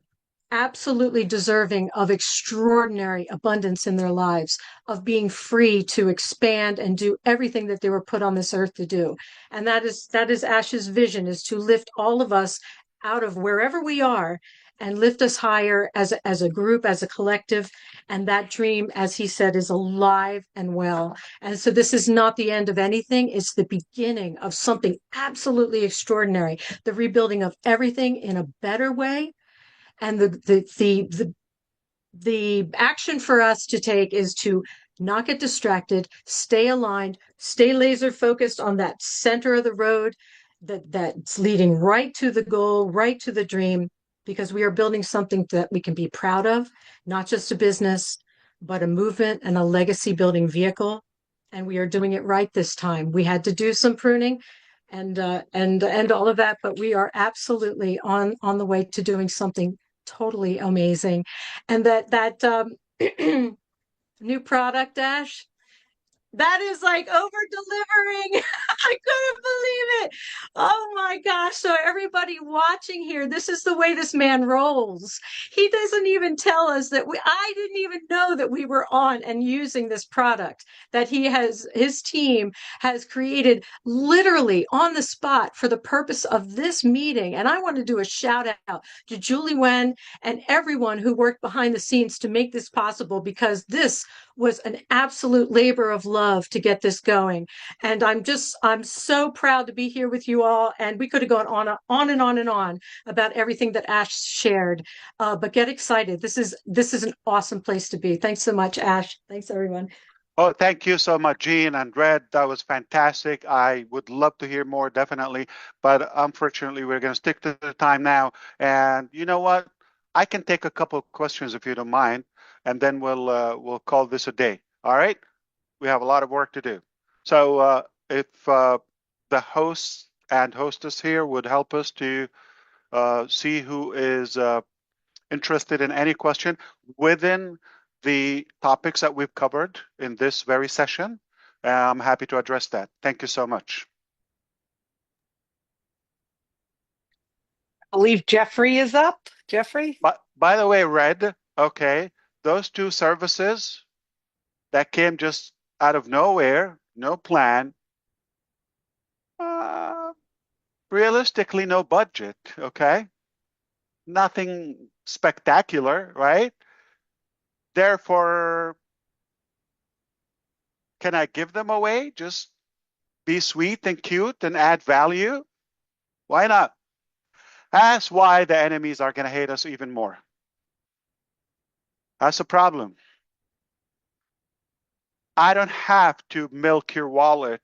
absolutely deserving of extraordinary abundance in their lives, of being free to expand and do everything that they were put on this earth to do. And that is Ash's vision, is to lift all of us out of wherever we are and lift us higher as a group, as a collective. And that dream, as he said, is alive and well. And so this is not the end of anything. It's the beginning of something absolutely extraordinary, the rebuilding of everything in a better way. And the action for us to take is to not get distracted, stay aligned, stay laser focused on that center of the road that's leading right to the goal, right to the dream, because we are building something that we can be proud of, not just a business, but a movement and a legacy building vehicle. And we are doing it right this time. We had to do some pruning and all of that, but we are absolutely on the way to doing something totally amazing. And that new product, Ash, that is like over delivering. I couldn't believe it. Oh my gosh. So everybody watching here, this is the way this man rolls. He doesn't even tell us that I didn't even know that we were on and using this product that his team has created literally on the spot for the purpose of this meeting. And I want to do a shout out to Julie Wen and everyone who worked behind the scenes to make this possible, because this was an absolute labor of love to get this going. And I'm so proud to be here with you all. And we could have gone on and on and on about everything that Ash shared. But get excited. This is an awesome place to be. Thanks so much, Ash. Thanks, everyone. Oh, thank you so much, Jean and Red. That was fantastic. I would love to hear more, definitely. But unfortunately, we're going to stick to the time now. And you know what? I can take a couple of questions if you don't mind, and then we'll call this a day. All right? We have a lot of work to do. So if the host and hostess here would help us to see who is interested in any question within the topics that we've covered in this very session, I'm happy to address that. Thank you so much. I believe Jeffrey is up. Jeffrey? By the way, Red, okay, those two services that came just out of nowhere, no plan, realistically, no budget, okay? Nothing spectacular, right? Therefore, can I give them away? Just be sweet and cute and add value? Why not? That's why the enemies are going to hate us even more. That's a problem. I don't have to milk your wallet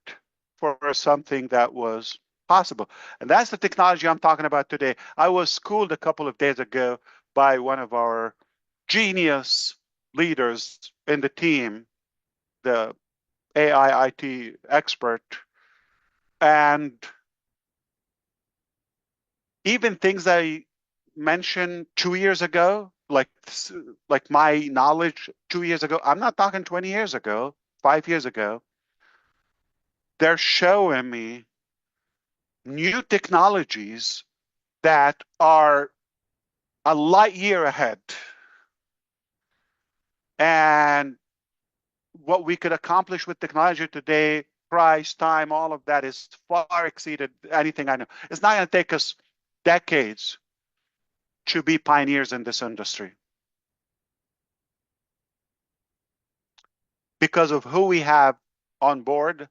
for something that was possible. And that's the technology I'm talking about today. I was schooled a couple of days ago by one of our genius leaders in the team, the AI IT expert. And even things I mentioned 2 years ago, like my knowledge 2 years ago, I'm not talking 20 years ago, 5 years ago, they're showing me new technologies that are a light year ahead. And what we could accomplish with technology today, price, time, all of that is far exceeded anything I know. It's not going to take us decades to be pioneers in this industry, because of who we have on board,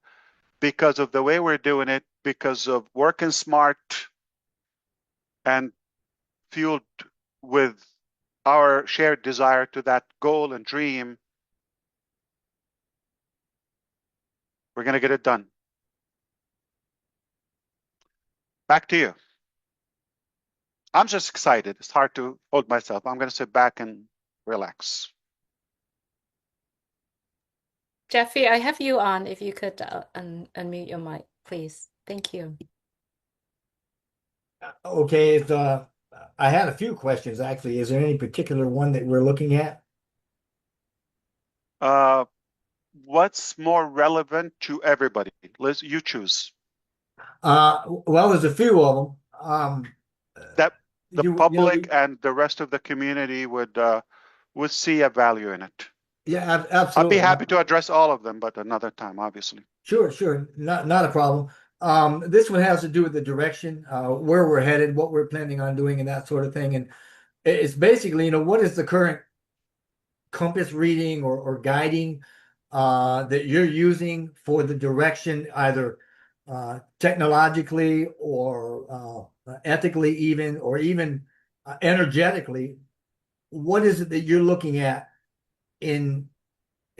because of the way we're doing it, because of working smart and fueled with our shared desire to that goal and dream, we're going to get it done. Back to you. I'm just excited. It's hard to hold myself. I'm going to sit back and relax. Jeffrey, I have you on. If you could unmute your mic, please. Thank you. Okay, I had a few questions actually. Is there any particular one that we're looking at? What's more relevant to everybody? Liz, you choose. Well, there's a few of them. That the you know, public and the rest of the community would see a value in it. yeah, I'd absolutely. be happy to address all of them, but another time, obviously. Sure, not a problem. This one has to do with the direction, where we're headed, what we're planning on doing, and that sort of thing. And it's basically, what is the current compass reading or guiding that you're using for the direction, either technologically or ethically, even, or even energetically? What is it that you're looking at in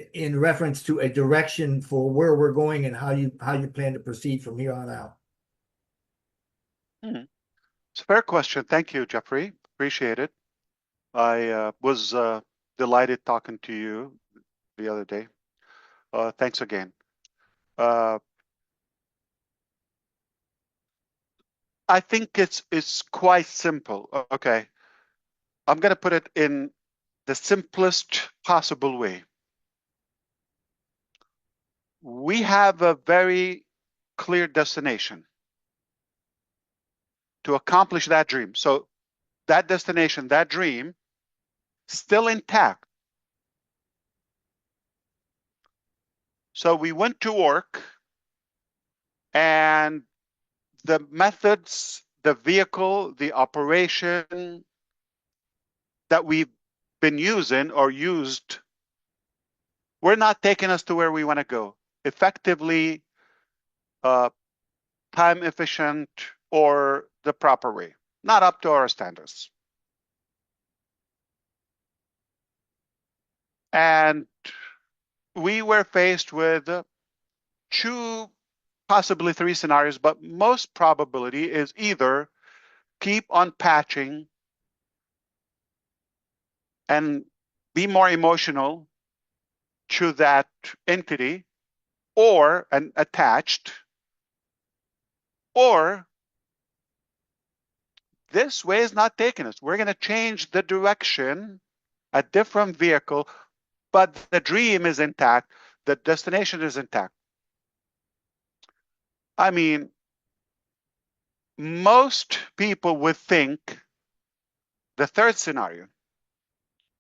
reference to a direction for where we're going and how you plan to proceed from here on out? It's a fair question. Thank you, Jeffrey. Appreciate it. I was delighted talking to you the other day. Thanks again. I think it's quite simple. Okay. I'm going to put it in the simplest possible way. We have a very clear destination to accomplish that dream. So that destination, that dream, still intact. So we went to work, and the methods, the vehicle, the operation that we've been using or used, we're not taking us to where we want to go effectively, time efficient, or the proper way, not up to our standards. And we were faced with two, possibly three scenarios, but most probability is either keep on patching and be more emotional to that entity or and attached, or this way is not taking us. We're going to change the direction, a different vehicle, but the dream is intact. The destination is intact. I mean, most people would think the third scenario.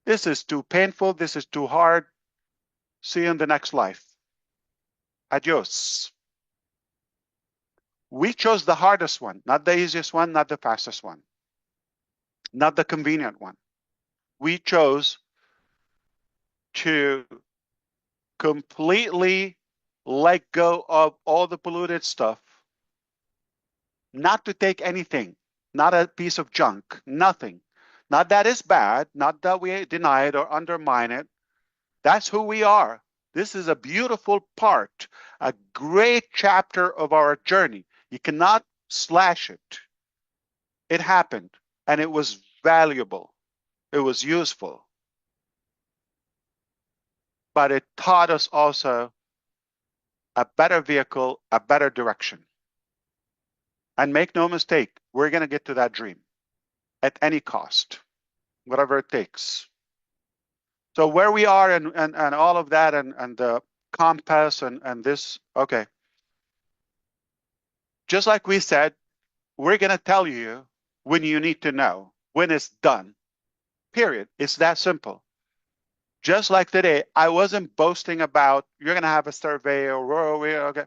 This is too painful. This is too hard. See you in the next life. Adios. We chose the hardest one, not the easiest one, not the fastest one, not the convenient one. We chose to completely let go of all the polluted stuff, not to take anything, not a piece of junk, nothing. Not that it's bad, not that we deny it or undermine it. That's who we are. This is a beautiful part, a great chapter of our journey. You cannot slash it. It happened, and it was valuable. It was useful. But it taught us also a better vehicle, a better direction. And make no mistake, we're going to get to that dream at any cost, whatever it takes. So where we are and all of that and the compass and this, okay. Just like we said, we're going to tell you when you need to know, when it's done, period. It's that simple. Just like today, I wasn't boasting about you're going to have a survey or okay.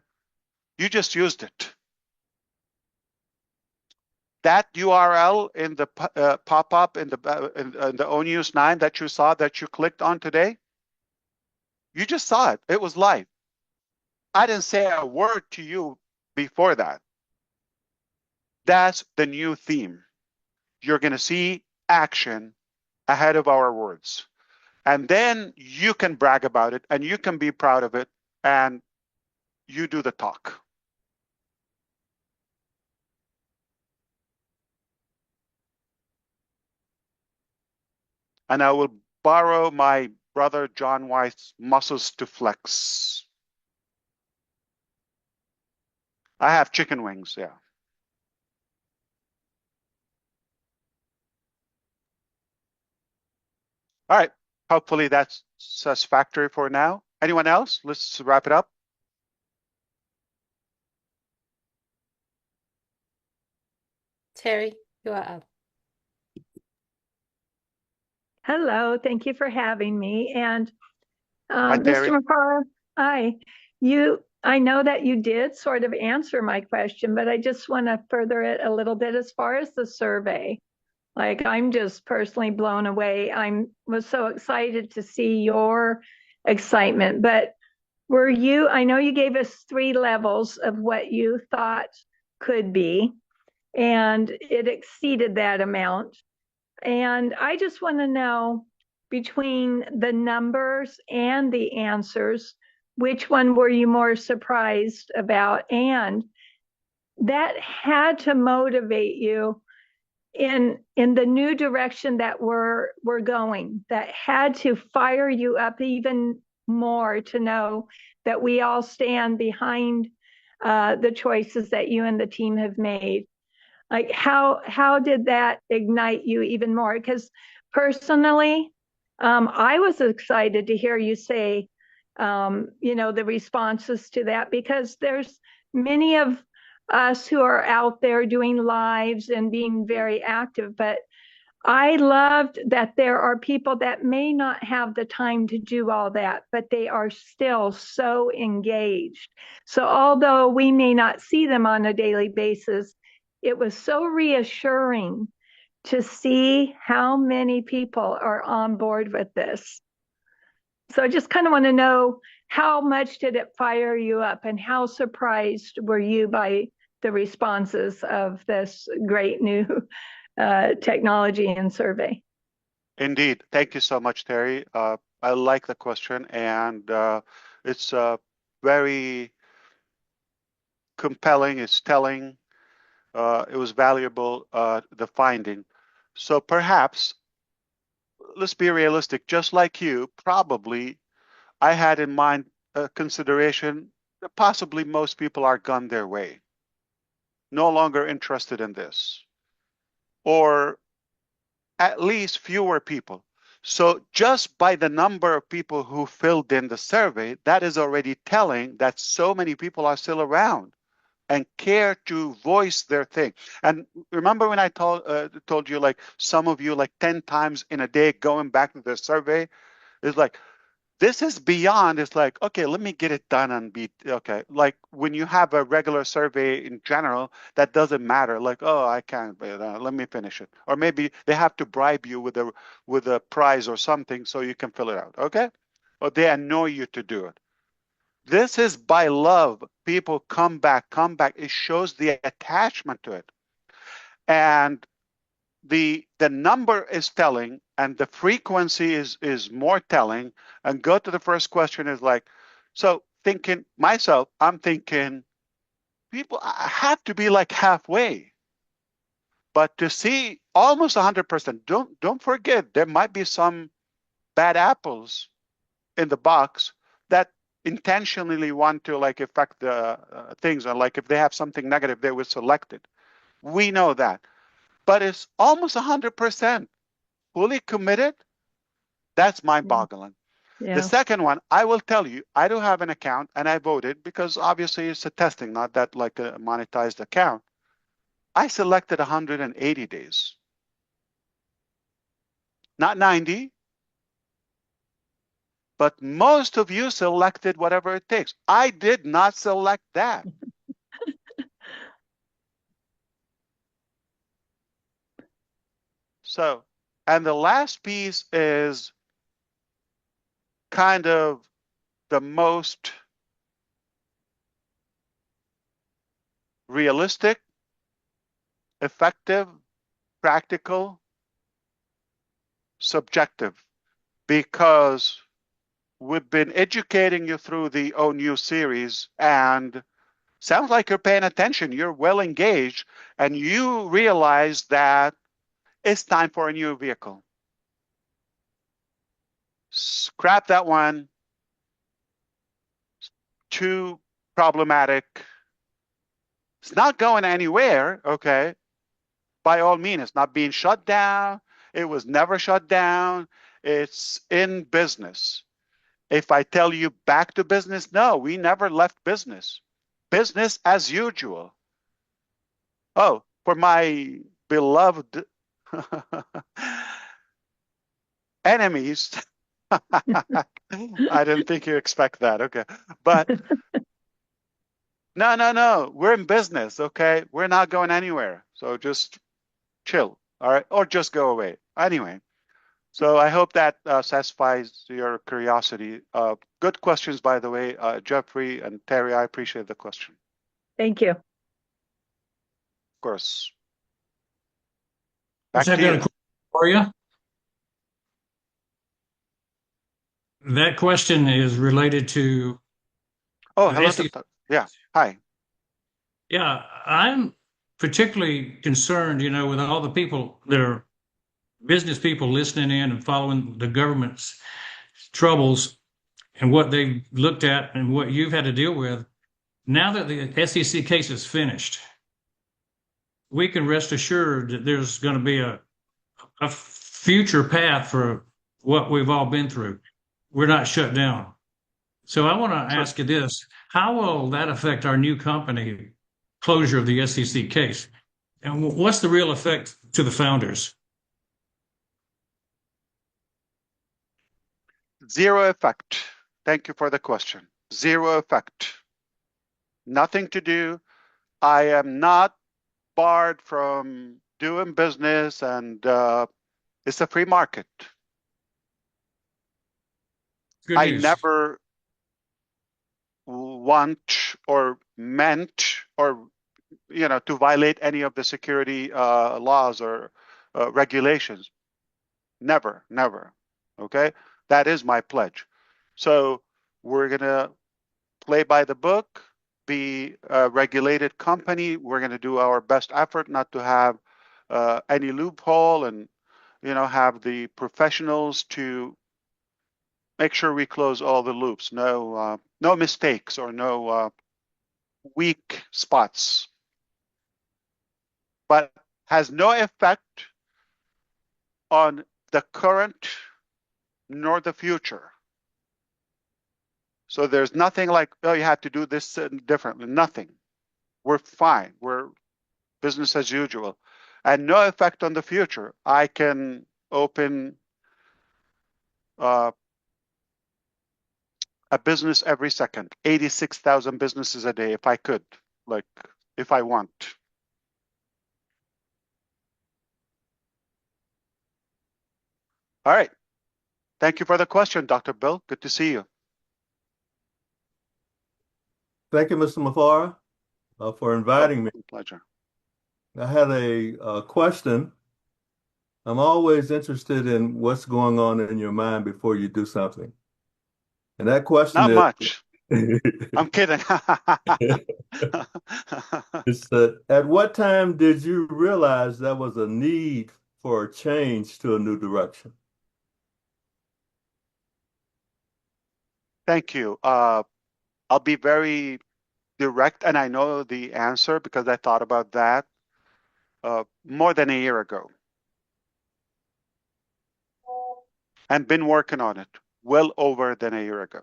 You just used it. That URL in the pop-up in the ONews 9 that you saw, that you clicked on today, you just saw it. It was live. I didn't say a word to you before that. That's the new theme. You're going to see action ahead of our words. And then you can brag about it and you can be proud of it and you do the talk. And I will borrow my brother John White's muscles to flex. I have chicken wings, yeah. All right. Hopefully that's satisfactory for now. Anyone else? Let's wrap it up. Terry, you are up. Hello, thank you for having me. And Hi, Terry. Mr. McFarland, hi. I know that you did sort of answer my question, but I just want to further it a little bit as far as the survey. Like, I'm just personally blown away. Was so excited to see your excitement. But I know you gave us 3 levels of what you thought could be, and it exceeded that amount. And I just want to know, between the numbers and the answers, which one were you more surprised about? And that had to motivate you in the new direction that we're going. That had to fire you up even more to know that we all stand behind the choices that you and the team have made. Like, how did that ignite you even more? Because personally, I was excited to hear you say, the responses to that, because there's many of us who are out there doing lives and being very active, but I loved that there are people that may not have the time to do all that, but they are still so engaged. So although we may not see them on a daily basis, it was so reassuring to see how many people are on board with this. So I just kind of want to know, how much did it fire you up, and how surprised were you by the responses of this great new technology and survey? Indeed. Thank you so much, Terry. I like the question, and it's very compelling. It's telling. It was valuable, the finding. So perhaps, let's be realistic. Just like you, probably I had in mind a consideration that possibly most people are gone their way, no longer interested in this, or at least fewer people. So just by the number of people who filled in the survey, that is already telling that so many people are still around and care to voice their thing. And remember when I told you, like, some of you, like 10 times in a day going back to the survey, it's like, this is beyond. It's like, okay, let me get it done and be okay. Like when you have a regular survey in general, that doesn't matter. Like, oh, I can't, let me finish it. Or maybe they have to bribe you with a prize or something so you can fill it out. Okay, or they annoy you to do it. This is by love. People come back. It shows the attachment to it, and the number is telling, and the frequency is more telling. And go to the first question is like, so thinking myself, I'm thinking people have to be like halfway, but to see almost 100%, don't forget there might be some bad apples in the box that intentionally want to like affect the things, and like if they have something negative, they will select it. We know that, but it's almost 100% fully committed. That's mind-boggling. Yeah. The second one, I will tell you, I do have an account and I voted because obviously it's a testing, not that like a monetized account. I selected 180 days, not 90, but most of you selected whatever it takes. I did not select that. So, and the last piece is kind of the most realistic, effective, practical. subjective because we've been educating you through the ONU series, and sounds like you're paying attention. You're well engaged, and you realize that it's time for a new vehicle. Scrap that one. Too problematic. It's not going anywhere, okay? By all means, it's not being shut down. It was never shut down. It's in business. If I tell you back to business, no, we never left business. Business as usual. Oh, for my beloved enemies, I didn't think you expect that. Okay. But no. We're in business, okay? We're not going anywhere. So just chill, all right? Or just go away. Anyway, so I hope that satisfies your curiosity. Good questions, by the way, Jeffrey and Terry. I appreciate the question. Thank you. Of course. Back I've to got a you. question for you. That question is related to Oh, the hello, SEC. yeah, hi. Yeah, I'm particularly concerned, with all the people that are business people listening in and following the government's troubles and what they've looked at and what you've had to deal with. Now that the SEC case is finished, we can rest assured that there's going to be a future path for what we've all been through. We're not shut down. So I want to ask you this: how will that affect our new company closure of the SEC case? And what's the real effect to the founders? Zero effect. Thank you for the question. Zero effect. Nothing to do. I am not barred from doing business, and it's a free market. Good I news. never want or meant or to violate any of the security laws or regulations. Never. Okay, that is my pledge. So we're gonna play by the book, be a regulated company. We're gonna do our best effort not to have any loophole, and have the professionals to make sure we close all the loops. No mistakes or no weak spots. But has no effect on the current nor the future. So there's nothing like, oh, you have to do this differently. Nothing. We're fine. We're business as usual. And no effect on the future. I can open a business every second, 86,000 businesses a day if I could, if I want. All right. Thank you for the question, Dr. Bill. Good to see you. Thank you, Mr. Mufara, for inviting me. Pleasure. I had a question. I'm always interested in what's going on in your mind before you do something. And that question Not is... much. I'm kidding. It's at what time did you realize there was a need for a change to a new direction? Thank you. I'll be very direct, and I know the answer because I thought about that more than a year ago and been working on it well over than a year ago.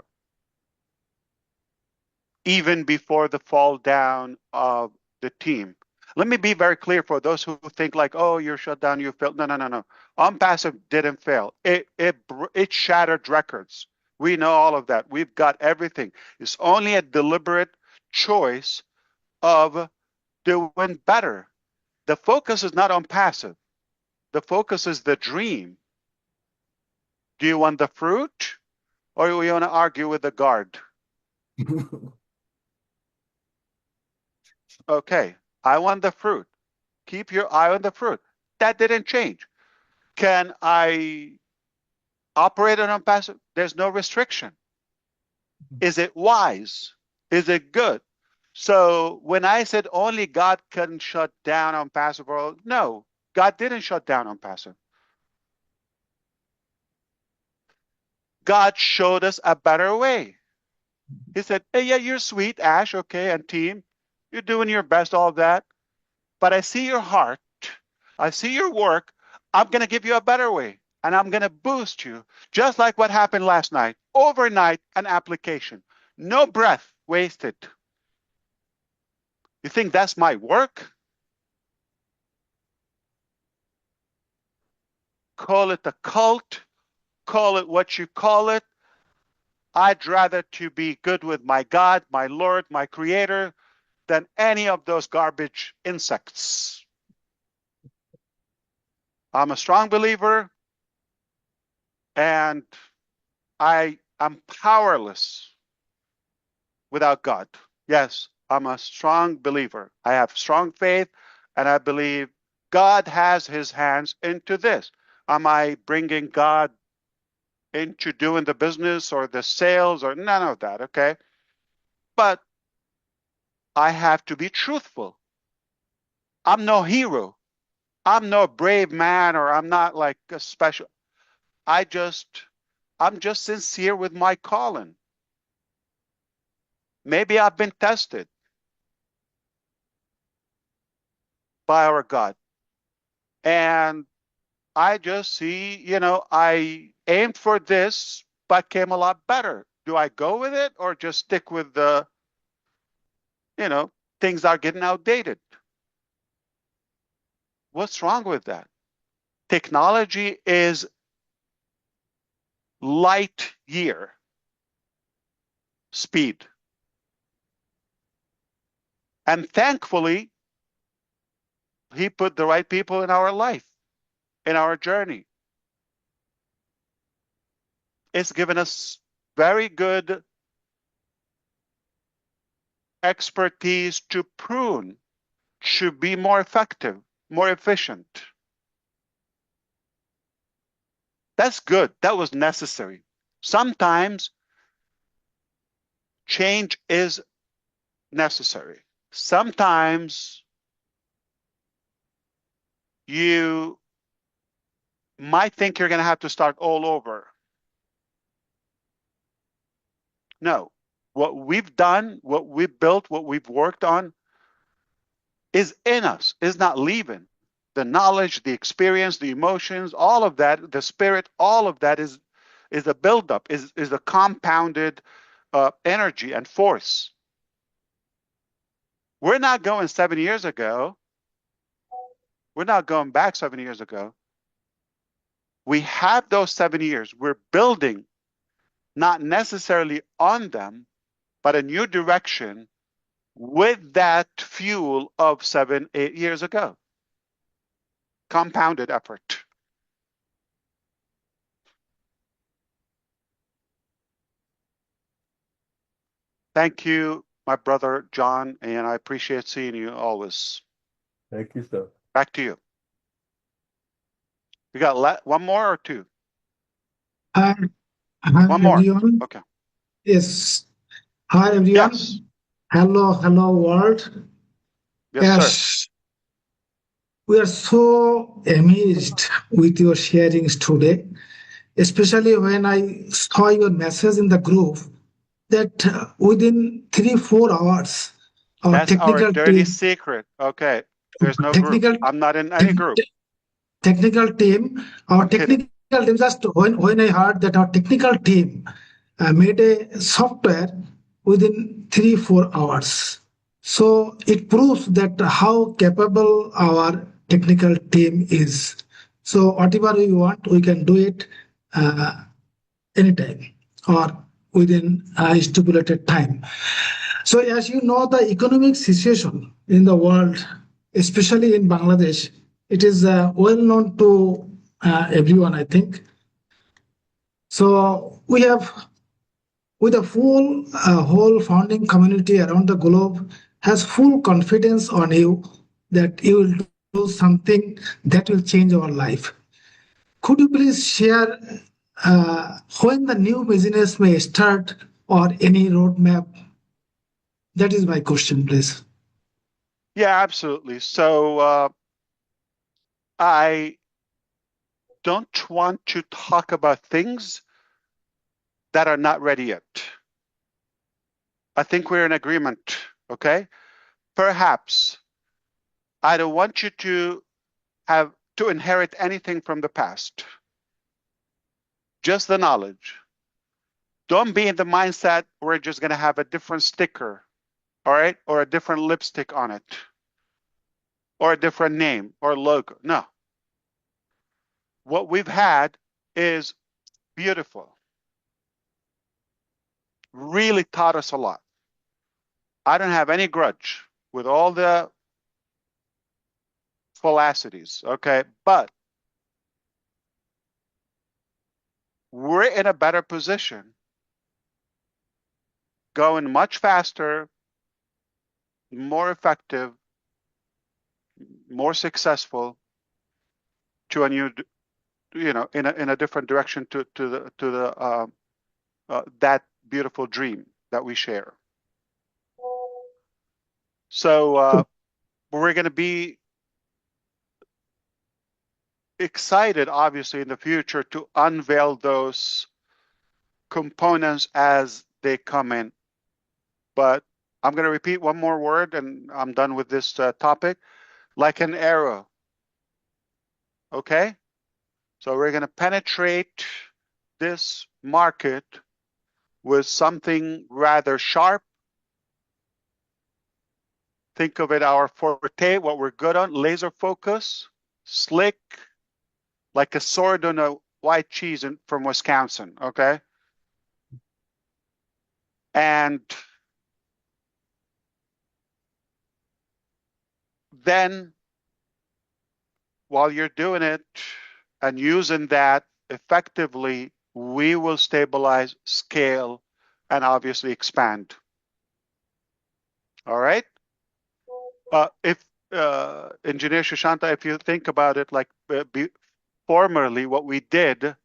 Even before the fall down of the team. Let me be very clear for those who think like, oh, you're shut down, you failed. No. OnPassive didn't fail. It shattered records. We know all of that. We've got everything. It's only a deliberate choice of doing better. The focus is not OnPassive. The focus is the dream. Do you want the fruit, or do you want to argue with the guard? Okay, I want the fruit. Keep your eye on the fruit. That didn't change. Can I operate on unpassive? There's no restriction. Is it wise? Is it good? So when I said only God couldn't shut down unpassive world, no, God didn't shut down unpassive. God showed us a better way. He said, hey, yeah, you're sweet, Ash, okay, and team. You're doing your best, all of that. But I see your heart. I see your work. I'm going to give you a better way. And I'm going to boost you. Just like what happened last night. Overnight, an application. No breath wasted. You think that's my work? Call it a cult. Call it what you call it. I'd rather to be good with my God, my Lord, my Creator, than any of those garbage insects. I'm a strong believer, and I am powerless without God. Yes, I'm a strong believer. I have strong faith, and I believe God has his hands into this. Am I bringing God into doing the business or the sales or none of that, okay? But I have to be truthful. I'm no hero. I'm no brave man, or I'm not like a special. I'm just sincere with my calling. Maybe I've been tested by our God. And I just see, I aimed for this, but came a lot better. Do I go with it or just stick with the, things are getting outdated? What's wrong with that? Technology is light year speed. And thankfully, he put the right people in our life, in our journey. It's given us very good expertise to prune, to be more effective, more efficient. That's good. That was necessary. Sometimes change is necessary. Sometimes you might think you're going to have to start all over. No. What we've done, what we've built, what we've worked on is in us, is not leaving. The knowledge, the experience, the emotions, all of that, the spirit, all of that is a buildup, is a compounded energy and force. We're not going 7 years ago. We're not going back 7 years ago. We have those 7 years. We're building, not necessarily on them, but a new direction with that fuel of 7, 8 years ago. Compounded effort. Thank you, my brother John, and I appreciate seeing you always. Thank you, sir. Back to you. We got one more or two? Hi, One more. everyone. Okay. Yes. Hi, everyone. Yes. Hello, world. Yes, sir. We are so amazed with your sharings today, especially when I saw your message in the group that within 3-4 hours, our That's our technical dirty team, secret. Okay. There's no group. I'm not in any group. technical team, our I'm kidding. technical team, just when I heard that our technical team made a software within 3-4 hours. So it proves that how capable our technical team is. So whatever we want, we can do it anytime or within a stipulated time. So as you know, the economic situation in the world, especially in Bangladesh, it is well known to everyone, I think. So we have, with a whole founding community around the globe has full confidence on you that you will do something that will change our life. Could you please share when the new business may start or any roadmap? That is my question, please. Yeah, absolutely. So I don't want to talk about things that are not ready yet. I think we're in agreement, okay? Perhaps I don't want you to have to inherit anything from the past, just the knowledge. Don't be in the mindset we're just going to have a different sticker, all right, or a different lipstick on it, or a different name or logo. No. What we've had is beautiful. Really taught us a lot. I don't have any grudge with all the falsities, okay? But we're in a better position, going much faster, more effective, more successful to a new, in a different direction to the that beautiful dream that we share. So we're going to be excited, obviously, in the future to unveil those components as they come in. But I'm going to repeat one more word and I'm done with this topic. Like an arrow. Okay? So we're going to penetrate this market with something rather sharp. Think of it our forte, what we're good on, laser focus, slick, like a sword on a white cheese from Wisconsin, okay? And then while you're doing it and using that effectively, we will stabilize, scale, and obviously expand. All right? If Engineer Shashanta, if you think about it, like formerly what we did,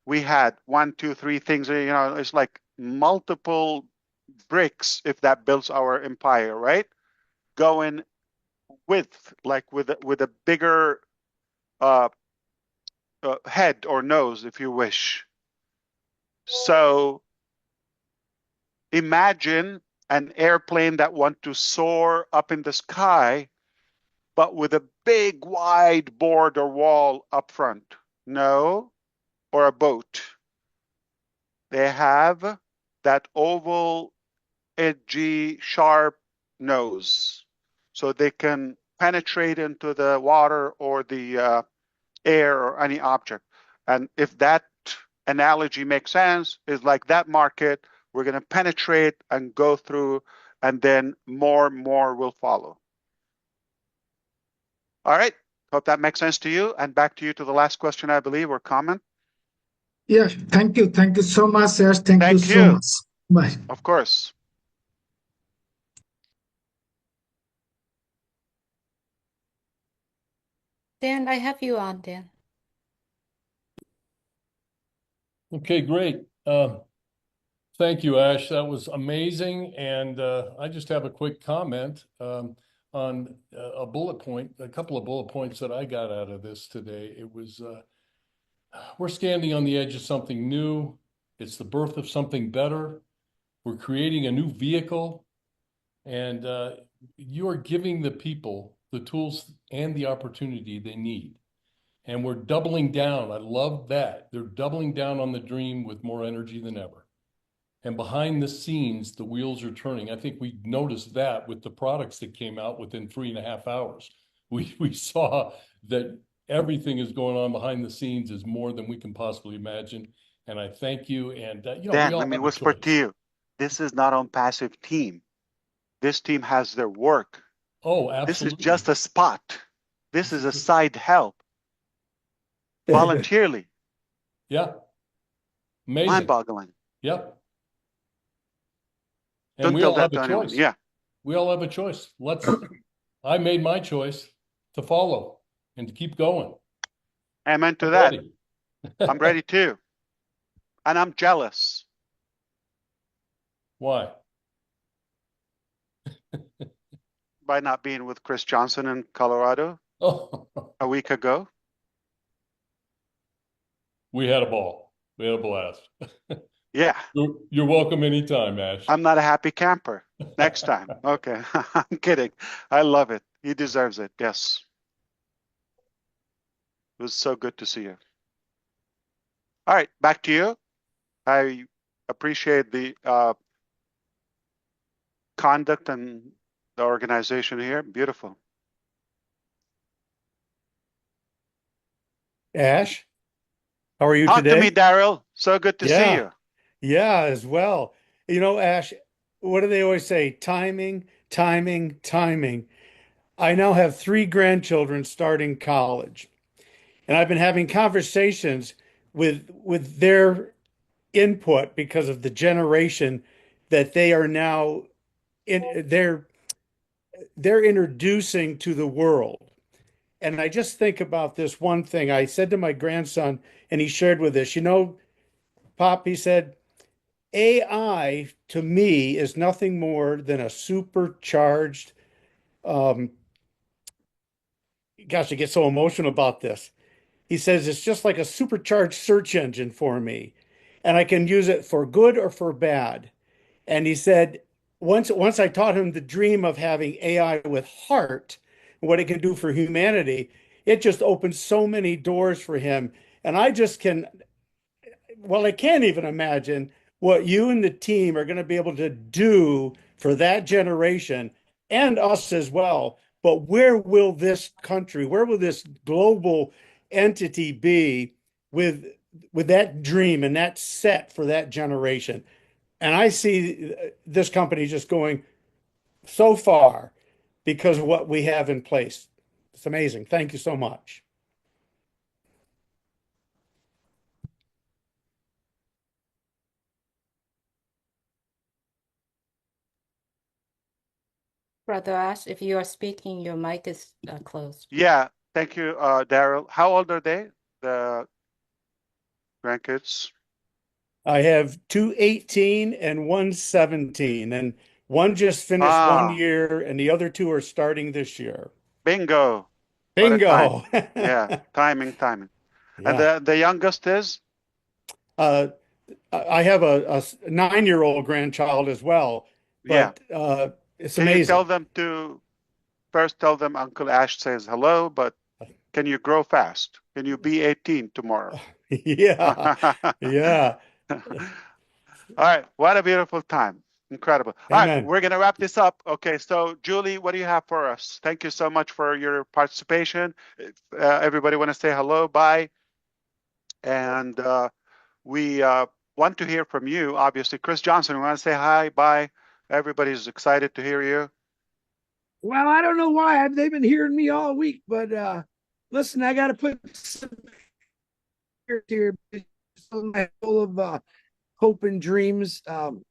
we had 1, 2, 3 things, it's like multiple bricks if that builds our empire, right? Going with a bigger head or nose, if you wish. So imagine an airplane that wants to soar up in the sky, but with a big wide board or wall up front. No, or a boat. They have that oval, edgy, sharp nose, so they can penetrate into the water or the air or any object. And if that analogy makes sense, is like that market, we're going to penetrate and go through, and then more will follow. All right. Hope that makes sense to you. And back to you to the last question, I believe, or comment. Yeah, thank you. Thank you so much, sir. Thank you so much. Bye. Of course. Dan, I have you on, Dan. Okay, great. Thank you, Ash. That was amazing. And I just have a quick comment on a bullet point, a couple of bullet points that I got out of this today. It was, we're standing on the edge of something new. It's the birth of something better. We're creating a new vehicle. And you are giving the people the tools and the opportunity they need. And we're doubling down. I love that. They're doubling down on the dream with more energy than ever. And behind the scenes, the wheels are turning. I think we noticed that with the products that came out within 3.5 hours. We saw that everything is going on behind the scenes is more than we can possibly imagine. And I thank you. And Dan, let me whisper to you. This is not on passive team. This team has their work. Oh, absolutely. This is just a spot. This is a side help. Voluntarily. Yeah. Amazing. Mind-boggling. Yep. And Don't we tell all that have to a anyone. choice. Yeah. We all have a choice. I made my choice to follow and to keep going. Amen to I'm that. ready. I'm ready too. and I'm jealous. Why? By not being with Chris Johnson in Colorado Oh, a week ago. we had a ball. We had a blast. Yeah. You're welcome anytime, Ash. I'm not a happy camper. Next time. Okay. I'm kidding. I love it. He deserves it. Yes. It was so good to see you. All right. Back to you. I appreciate the conduct and the organization here. Beautiful. Ash, how are you Talk today? to me, Daryl. So good to see you. Yeah, as well. You know, Ash, what do they always say? Timing, timing, timing. I now have 3 grandchildren starting college, and I've been having conversations with their input because of the generation that they are now in they're introducing to the world. And I just think about this one thing. I said to my grandson, and he shared with us, you know, Pop, he said, AI to me is nothing more than a supercharged, um, gosh, I get so emotional about this. He says it's just like a supercharged search engine for me, and I can use it for good or for bad. And he said, once I taught him the dream of having AI with heart, and what it can do for humanity, it just opened so many doors for him. And I just can, well, I can't even imagine what you and the team are going to be able to do for that generation and us as well. But where will this country, where will this global entity be with that dream and that set for that generation? And I see this company just going so far because of what we have in place. It's amazing. Thank you so much. Brother Ash, if you are speaking, your mic is closed. Yeah. Thank you, Daryl. How old are they? The grandkids? I have 2 18 and 1 17, and one just finished 1 year, and the other 2 are starting this year. Bingo. What a Bingo. time. Yeah. Timing. And Yeah. the youngest is? I have a 9-year-old grandchild as well, Yeah. but it's Can you tell amazing. them to first tell them Uncle Ash says hello, but can you grow fast? Can you be 18 tomorrow? Yeah. Yeah. All right. What a beautiful time. Incredible. All right. Amen. We're going to wrap this up. Okay. So, Julie, what do you have for us? Thank you so much for your participation. Everybody want to say hello, bye. And we want to hear from you, obviously. Chris Johnson, we want to say hi, bye. Everybody's excited to hear you. Well, I don't know why they've been hearing me all week, but listen, I got to put some here full of hope and dreams.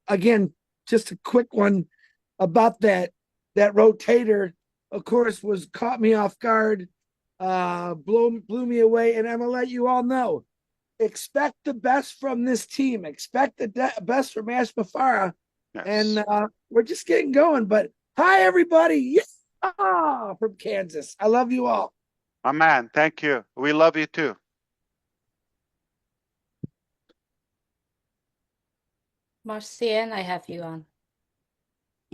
Again, just a quick one about that rotator. Of course, was caught me off guard, blew me away, and I'm gonna let you all know. Expect the best from this team. Expect the best from Ash Mufara, and we're just getting going. But hi, everybody! Yeah, from Kansas. I love you all. Man, thank you. We love you too. Marcienne, I have you on.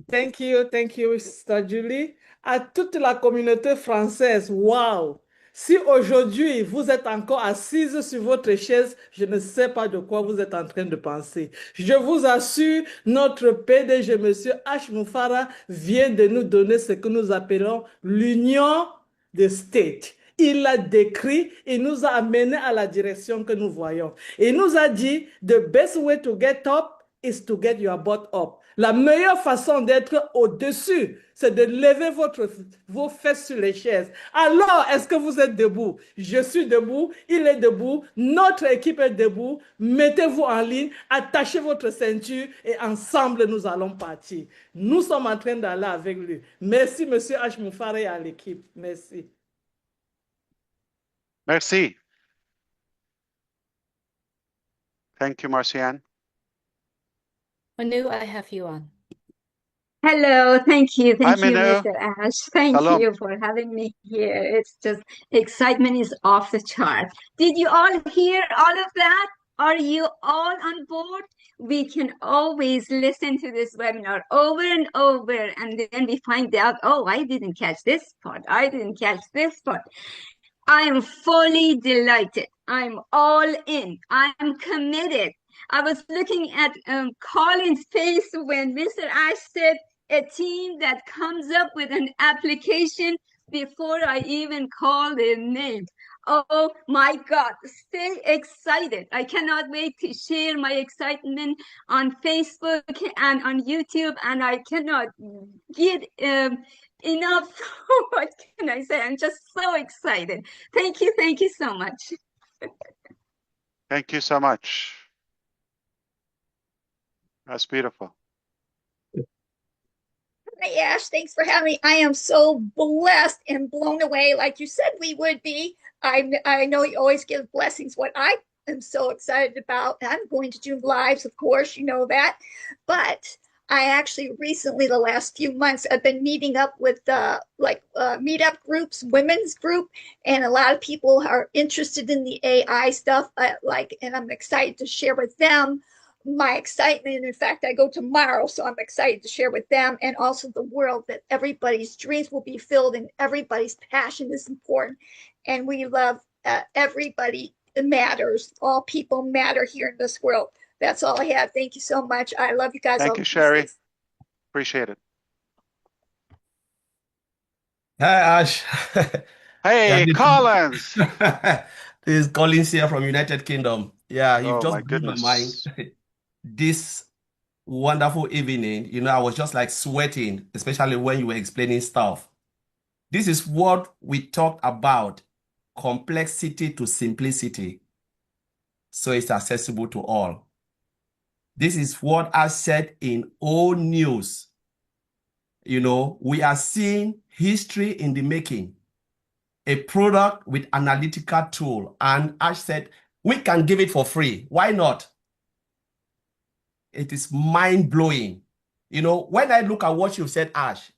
Thank you, Sister Julie. À toute la communauté française, waouh! Si aujourd'hui vous êtes encore assise sur votre chaise, je ne sais pas de quoi vous êtes en train de penser. Je vous assure, notre PDG, Monsieur H. Mufara, vient de nous donner ce que nous appelons l'union des States. Il l'a décrit et nous a amené à la direction que nous voyons. Et il nous a dit, the best way to get up is to get your butt up. La meilleure façon d'être au-dessus, c'est de lever vos fesses sur les chaises. Alors, est-ce que vous êtes debout? Je suis debout, il est debout, notre équipe est debout. Mettez-vous en ligne, attachez votre ceinture et ensemble, nous allons partir. Nous sommes en train d'aller avec lui. Merci, Monsieur H. Mufara et à l'équipe. Merci. Merci. Thank you, Marcianne. Manu, I have you on. Hello, thank you, Hi, you, Minu. Mr. Ash. Thank Shalom. you for having me here. It's just excitement is off the chart. Did you all hear all of that? Are you all on board? We can always listen to this webinar over and over, and then we find out, oh, I didn't catch this part. I didn't catch this part. I am fully delighted. I'm all in. I'm committed. I was looking at Colin's face when Mr. Ash said a team that comes up with an application before I even call their name. Oh my God, stay excited. I cannot wait to share my excitement on Facebook and on YouTube, and I cannot get enough. What can I say? I'm just so excited. Thank you so much. Thank you so much. That's beautiful. Hey, Ash, thanks for having me. I am so blessed and blown away, like you said we would be. I know you always give blessings. What I am so excited about, I'm going to do lives, of course, you know that. But I actually recently, the last few months, I've been meeting up with meetup groups, women's group, and a lot of people are interested in the AI stuff. And I'm excited to share with them my excitement. In fact, I go tomorrow, so I'm excited to share with them and also the world that everybody's dreams will be filled and everybody's passion is important. And we love everybody matters. All people matter here in this world. That's all I have. Thank you so much. I love you guys. Thank you, Sherry. Appreciate it. Hi, Ash. Hey, Collins. This is Collins here from United Kingdom. Yeah, you've Oh, my just blew my mind. goodness. This wonderful evening, I was just like sweating, especially when you were explaining stuff. This is what we talked about, complexity to simplicity, so it's accessible to all. This is what I said in old news. We are seeing history in the making, a product with analytical tool. And Ash said, we can give it for free. Why not? It is mind-blowing. When I look at what you've said, Ash,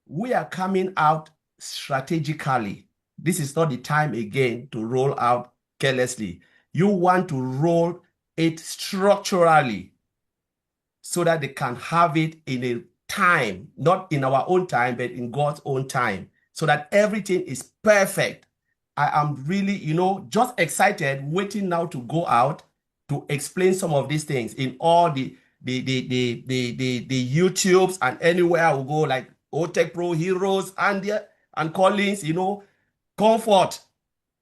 we are coming out strategically. This is not the time again to roll out carelessly. You want to roll it structurally so that they can have it in a time, not in our own time, but in God's own time, so that everything is perfect. I am really, just excited, waiting now to go out to explain some of these things in all the YouTubes and anywhere I will go, like OTech Pro Heroes and Collins, comfort.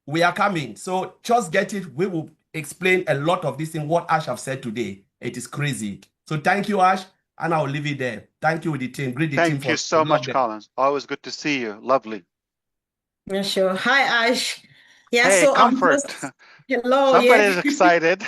We are coming. So just get it. We will explain a lot of this in what Ash have said today. It is crazy. So thank you, Ash, and I'll leave it there. Thank you, the team. Greet the team. Thank you so much, Collins. Always good to see you. Lovely. Yeah, sure. Hi, Ash. Yeah, Hey, so Comfort. hello. Somebody Yeah. is excited.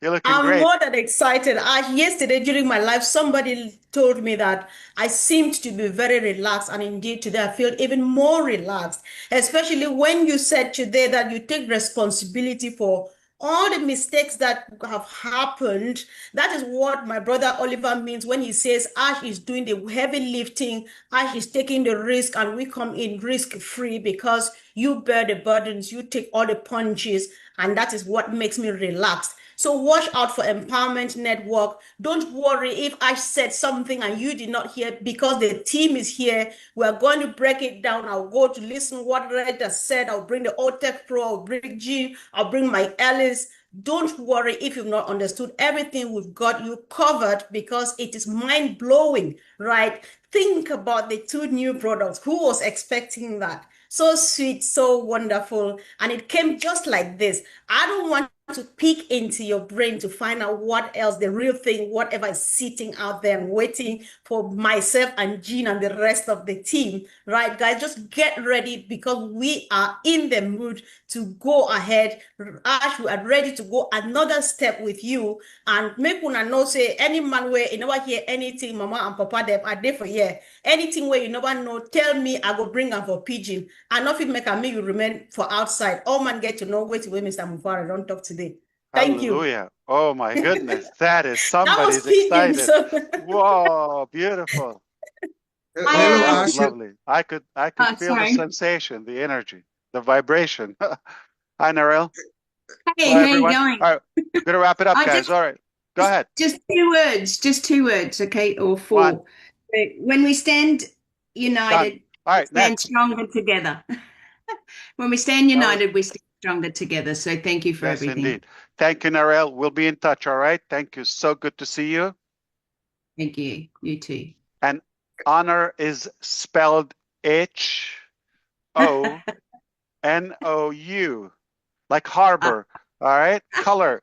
You're looking I'm great. more than excited. Yesterday during my life, somebody told me that I seemed to be very relaxed, and indeed today I feel even more relaxed, especially when you said today that you take responsibility for all the mistakes that have happened. That is what my brother Oliver means when he says Ash is doing the heavy lifting, Ash is taking the risk, and we come in risk-free because you bear the burdens, you take all the punches, and that is what makes me relaxed. So watch out for Empowerment Network. Don't worry if I said something and you did not hear, because the team is here. We're going to break it down. I'll go to listen what Reda said. I'll bring the OTech Pro, I'll bring Jean, I'll bring Mike Ellis. Don't worry if you've not understood everything. We've got you covered because it is mind-blowing, right? Think about the 2 new products. Who was expecting that? So sweet, so wonderful. And it came just like this. I don't want to peek into your brain to find out what else, the real thing, whatever is sitting out there and waiting for myself and Jean and the rest of the team, right, guys? Just get ready because we are in the mood to go ahead. Ash, we are ready to go another step with you and make una know say any man where you never hear anything, mama and papa them are there for here. Anything where you never know, tell me, I go bring them for pigeon. And nothing make you remain for outside. All man get to know wait till Mr. Mufara don't talk today. Thank you. Hallelujah. Oh my goodness. That is I was somebody's speaking, excited. so Whoa, beautiful. Hello, That was Ash. lovely. I could feel the Sorry. sensation, the energy, the vibration. Hi, Narelle. Hey, Hello, how you everyone. going? All right, gonna wrap it up, I guys. All right, go ahead. just 2 words, okay, or One, 4. When we stand done. united, All we right, stand next. stronger together. When we stand That was united, we stand stronger together. So thank you for yes, everything. indeed. Thank you, Narelle. We'll be in touch. All right. Thank you. So good to see you. Thank you. You too. And honor is spelled Honou, like harbor. All right. Color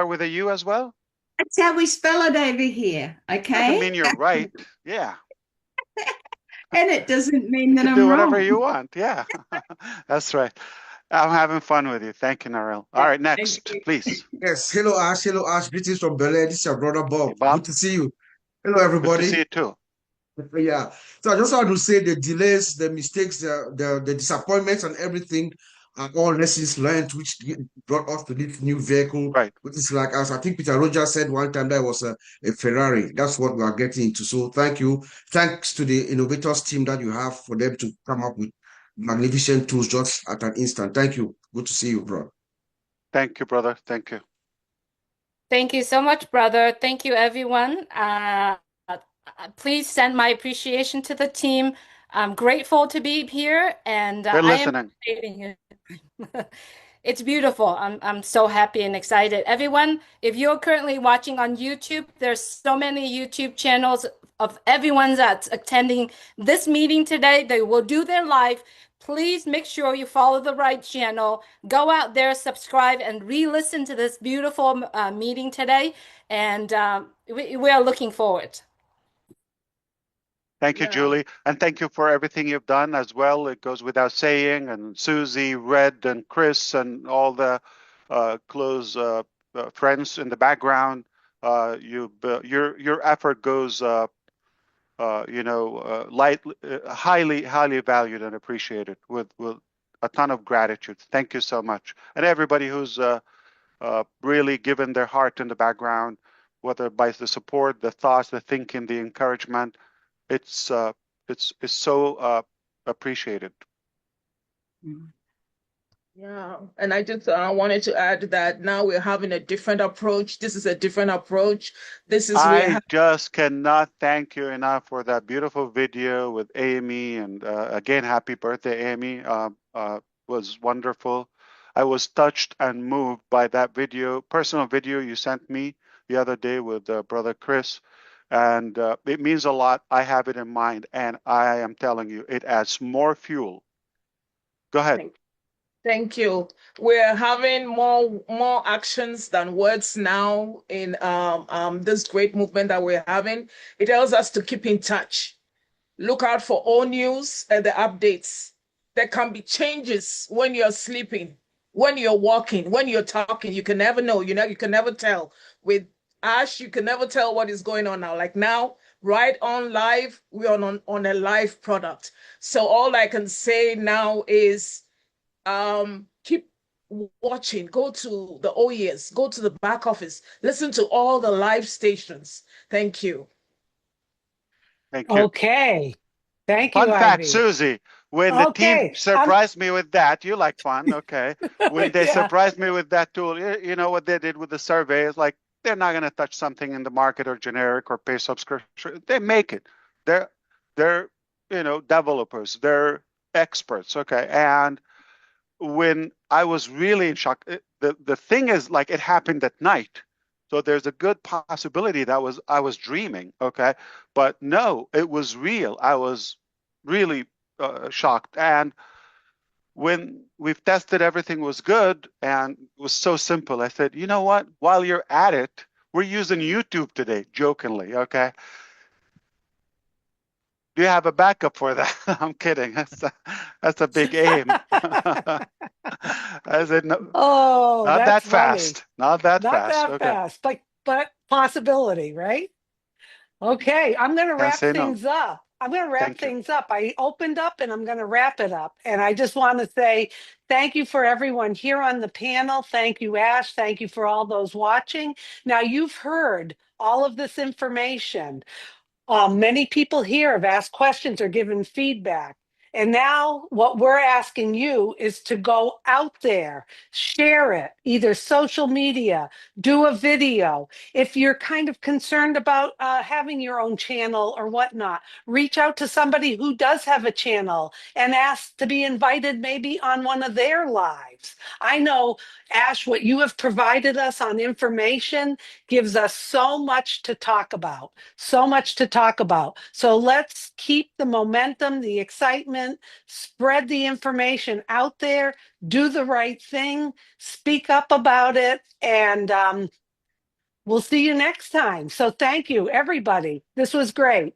with a U as well. That's how we spell it over here, Doesn't okay? mean you're right. Yeah. And it doesn't mean You that can I'm do whatever wrong. you want. Yeah. That's right. I'm having fun with you. Thank you, Narelle. All right, Thank next, you. please. Yes, hello Ash, hello Ash. Greetings from Bel Air. This is your brother Bob. Hey, Bob. Good to see you. Hello Good to see everybody. you too. Yeah. So I just want to say the delays, the mistakes, the disappointments and everything are all lessons learned, which brought us to this new vehicle, Right. which is like, as I think Peter Rogers said one time, that was a Ferrari. That's what we are getting into. So thank you. Thanks to the innovators team that you have for them to come up with magnificent tools just at an instant. Thank you. Good to see you, bro. Thank you, brother. Thank you. Thank you so much, brother. Thank you, everyone. Please send my appreciation to the team. I'm grateful to be here, and They're I am listening. appreciating it. It's beautiful. I'm so happy and excited. Everyone, if you're currently watching on YouTube, there's so many YouTube channels of everyone that's attending this meeting today. They will do their live. Please make sure you follow the right channel. Go out there, subscribe, and re-listen to this beautiful meeting today. And we are looking forward. Thank you, Julie. And thank you for everything you've done as well. It goes without saying. And Susie, Red, and Chris, and all the close friends in the background. Your effort goes, highly valued and appreciated with a ton of gratitude. Thank you so much. And everybody who's really given their heart in the background, whether by the support, the thoughts, the thinking, the encouragement. It's so appreciated. Yeah, and I just wanted to add that now we're having a different approach. This is a different approach. This is I just cannot thank you enough for that beautiful video with Amy, and again, happy birthday, Amy. Was wonderful. I was touched and moved by that personal video you sent me the other day with brother Chris. And it means a lot. I have it in mind, and I am telling you, it adds more fuel. Go ahead. Thank you. We're having more actions than words now in this great movement that we're having. It tells us to keep in touch. Look out for all news and the updates. There can be changes when you're sleeping, when you're walking, when you're talking. You can never know. You can never tell. With Ash, you can never tell what is going on now. Like now, right on live, we're on a live product. So all I can say now is keep watching. Go to the OES, go to the back office, listen to all the live stations. Thank you. Thank you. Okay. Thank you, Fun fact, Ivy. Susie, when the team Okay. surprised me with that, you like fun, okay? When they Yeah. surprised me with that tool, you know what they did with the survey is like, they're not going to touch something in the market or generic or pay subscription. They make it. They're developers. They're experts, okay? And when I was really in shock, the thing is, like, it happened at night. So there's a good possibility that I was dreaming, okay? But no, it was real. I was really shocked. And when we've tested, everything was good and it was so simple. I said, you know what? While you're at it, we're using YouTube today, jokingly, okay? Do you have a backup for that? I'm kidding. That's a big aim. I said, no, Oh, not that's that funny. fast. Not that Not fast. that Okay. fast, but possibility, right? Okay, I'm going to Can't wrap say no. things up. I'm going to wrap Thank you. things up. I opened up and I'm going to wrap it up. And I just want to say Thank you for everyone here on the panel. Thank you, Ash. Thank you for all those watching. Now, you've heard all of this information. Many people here have asked questions or given feedback. And now what we're asking you is to go out there, share it, either social media, do a video. If you're kind of concerned about having your own channel or whatnot, reach out to somebody who does have a channel and ask to be invited maybe on one of their lives. I know, Ash, what you have provided us on information gives us so much to talk about, so much to talk about. So let's keep the momentum, the excitement, spread the information out there, do the right thing, speak up about it, and we'll see you next time. So thank you, everybody. This was great.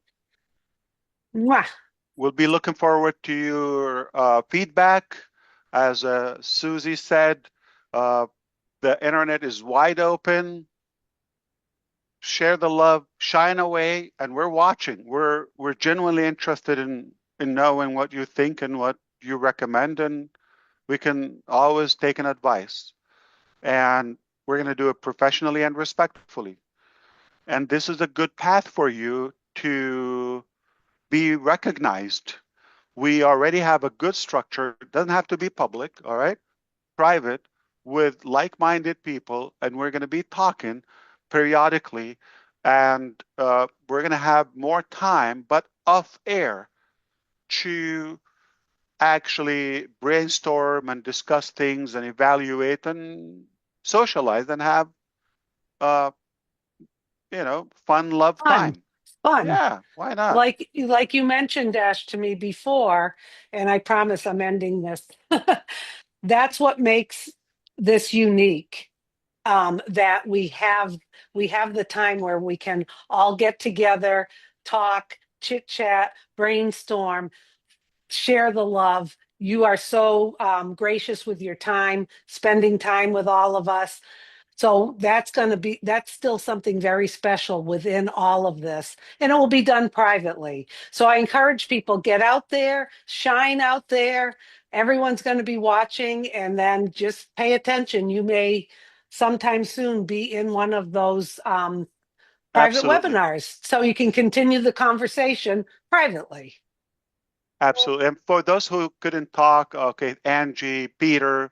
Mwah. We'll be looking forward to your feedback. As Susie said, the internet is wide open. Share the love, shine away, and we're watching. We're genuinely interested in knowing what you think and what you recommend, and we can always take an advice. And we're going to do it professionally and respectfully. And this is a good path for you to be recognized. We already have a good structure. It doesn't have to be public, all right? Private, with like-minded people, and we're going to be talking periodically, and we're going to have more time, but off air, to actually brainstorm and discuss things and evaluate and socialize and have fun love time. Fun. Yeah, why not? Like you mentioned, Ash, to me before, and I promise I'm ending this. That's what makes this unique. That we have the time where we can all get together, talk, chit chat, brainstorm, share the love. You are so gracious with your time, spending time with all of us. So that's still something very special within all of this. And it will be done privately. So I encourage people, get out there, shine out there. Everyone's going to be watching, and then just pay attention. You may sometime soon be in one of those private Absolutely. webinars, so you can continue the conversation privately. Absolutely. And for those who couldn't talk, okay, Angie, Peter,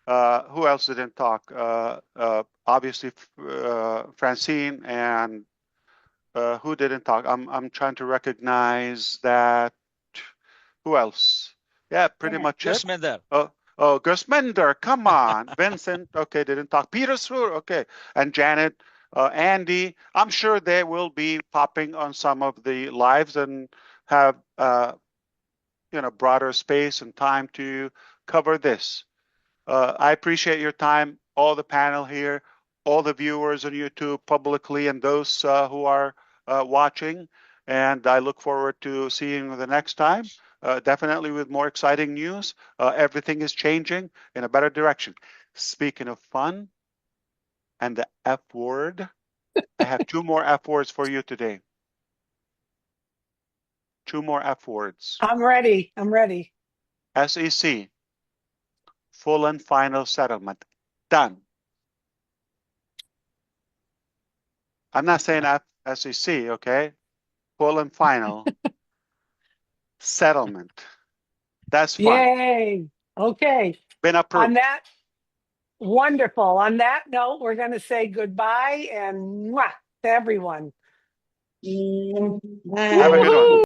who else didn't talk? Obviously, Francine, and who didn't talk? I'm trying to recognize that. Who else? Yeah, pretty much it. Gusminder. Oh, Gusminder, come on. Vincent, okay, didn't talk. Peter Sroor, okay, and Janet, Andy. I'm sure they will be popping on some of the lives and have broader space and time to cover this. I appreciate your time, all the panel here, all the viewers on YouTube publicly, and those who are watching. And I look forward to seeing you the next time, definitely with more exciting news. Everything is changing in a better direction. Speaking of fun and the F word, I have 2 more F words for you today. 2 more F words. I'm ready. SEC. Full and final settlement. Done. I'm not saying SEC, okay? Full and final settlement. That's fun. Yay. Okay. Been approved. On that, wonderful. On that note, we're going to say goodbye and mwah to everyone. Have a good one.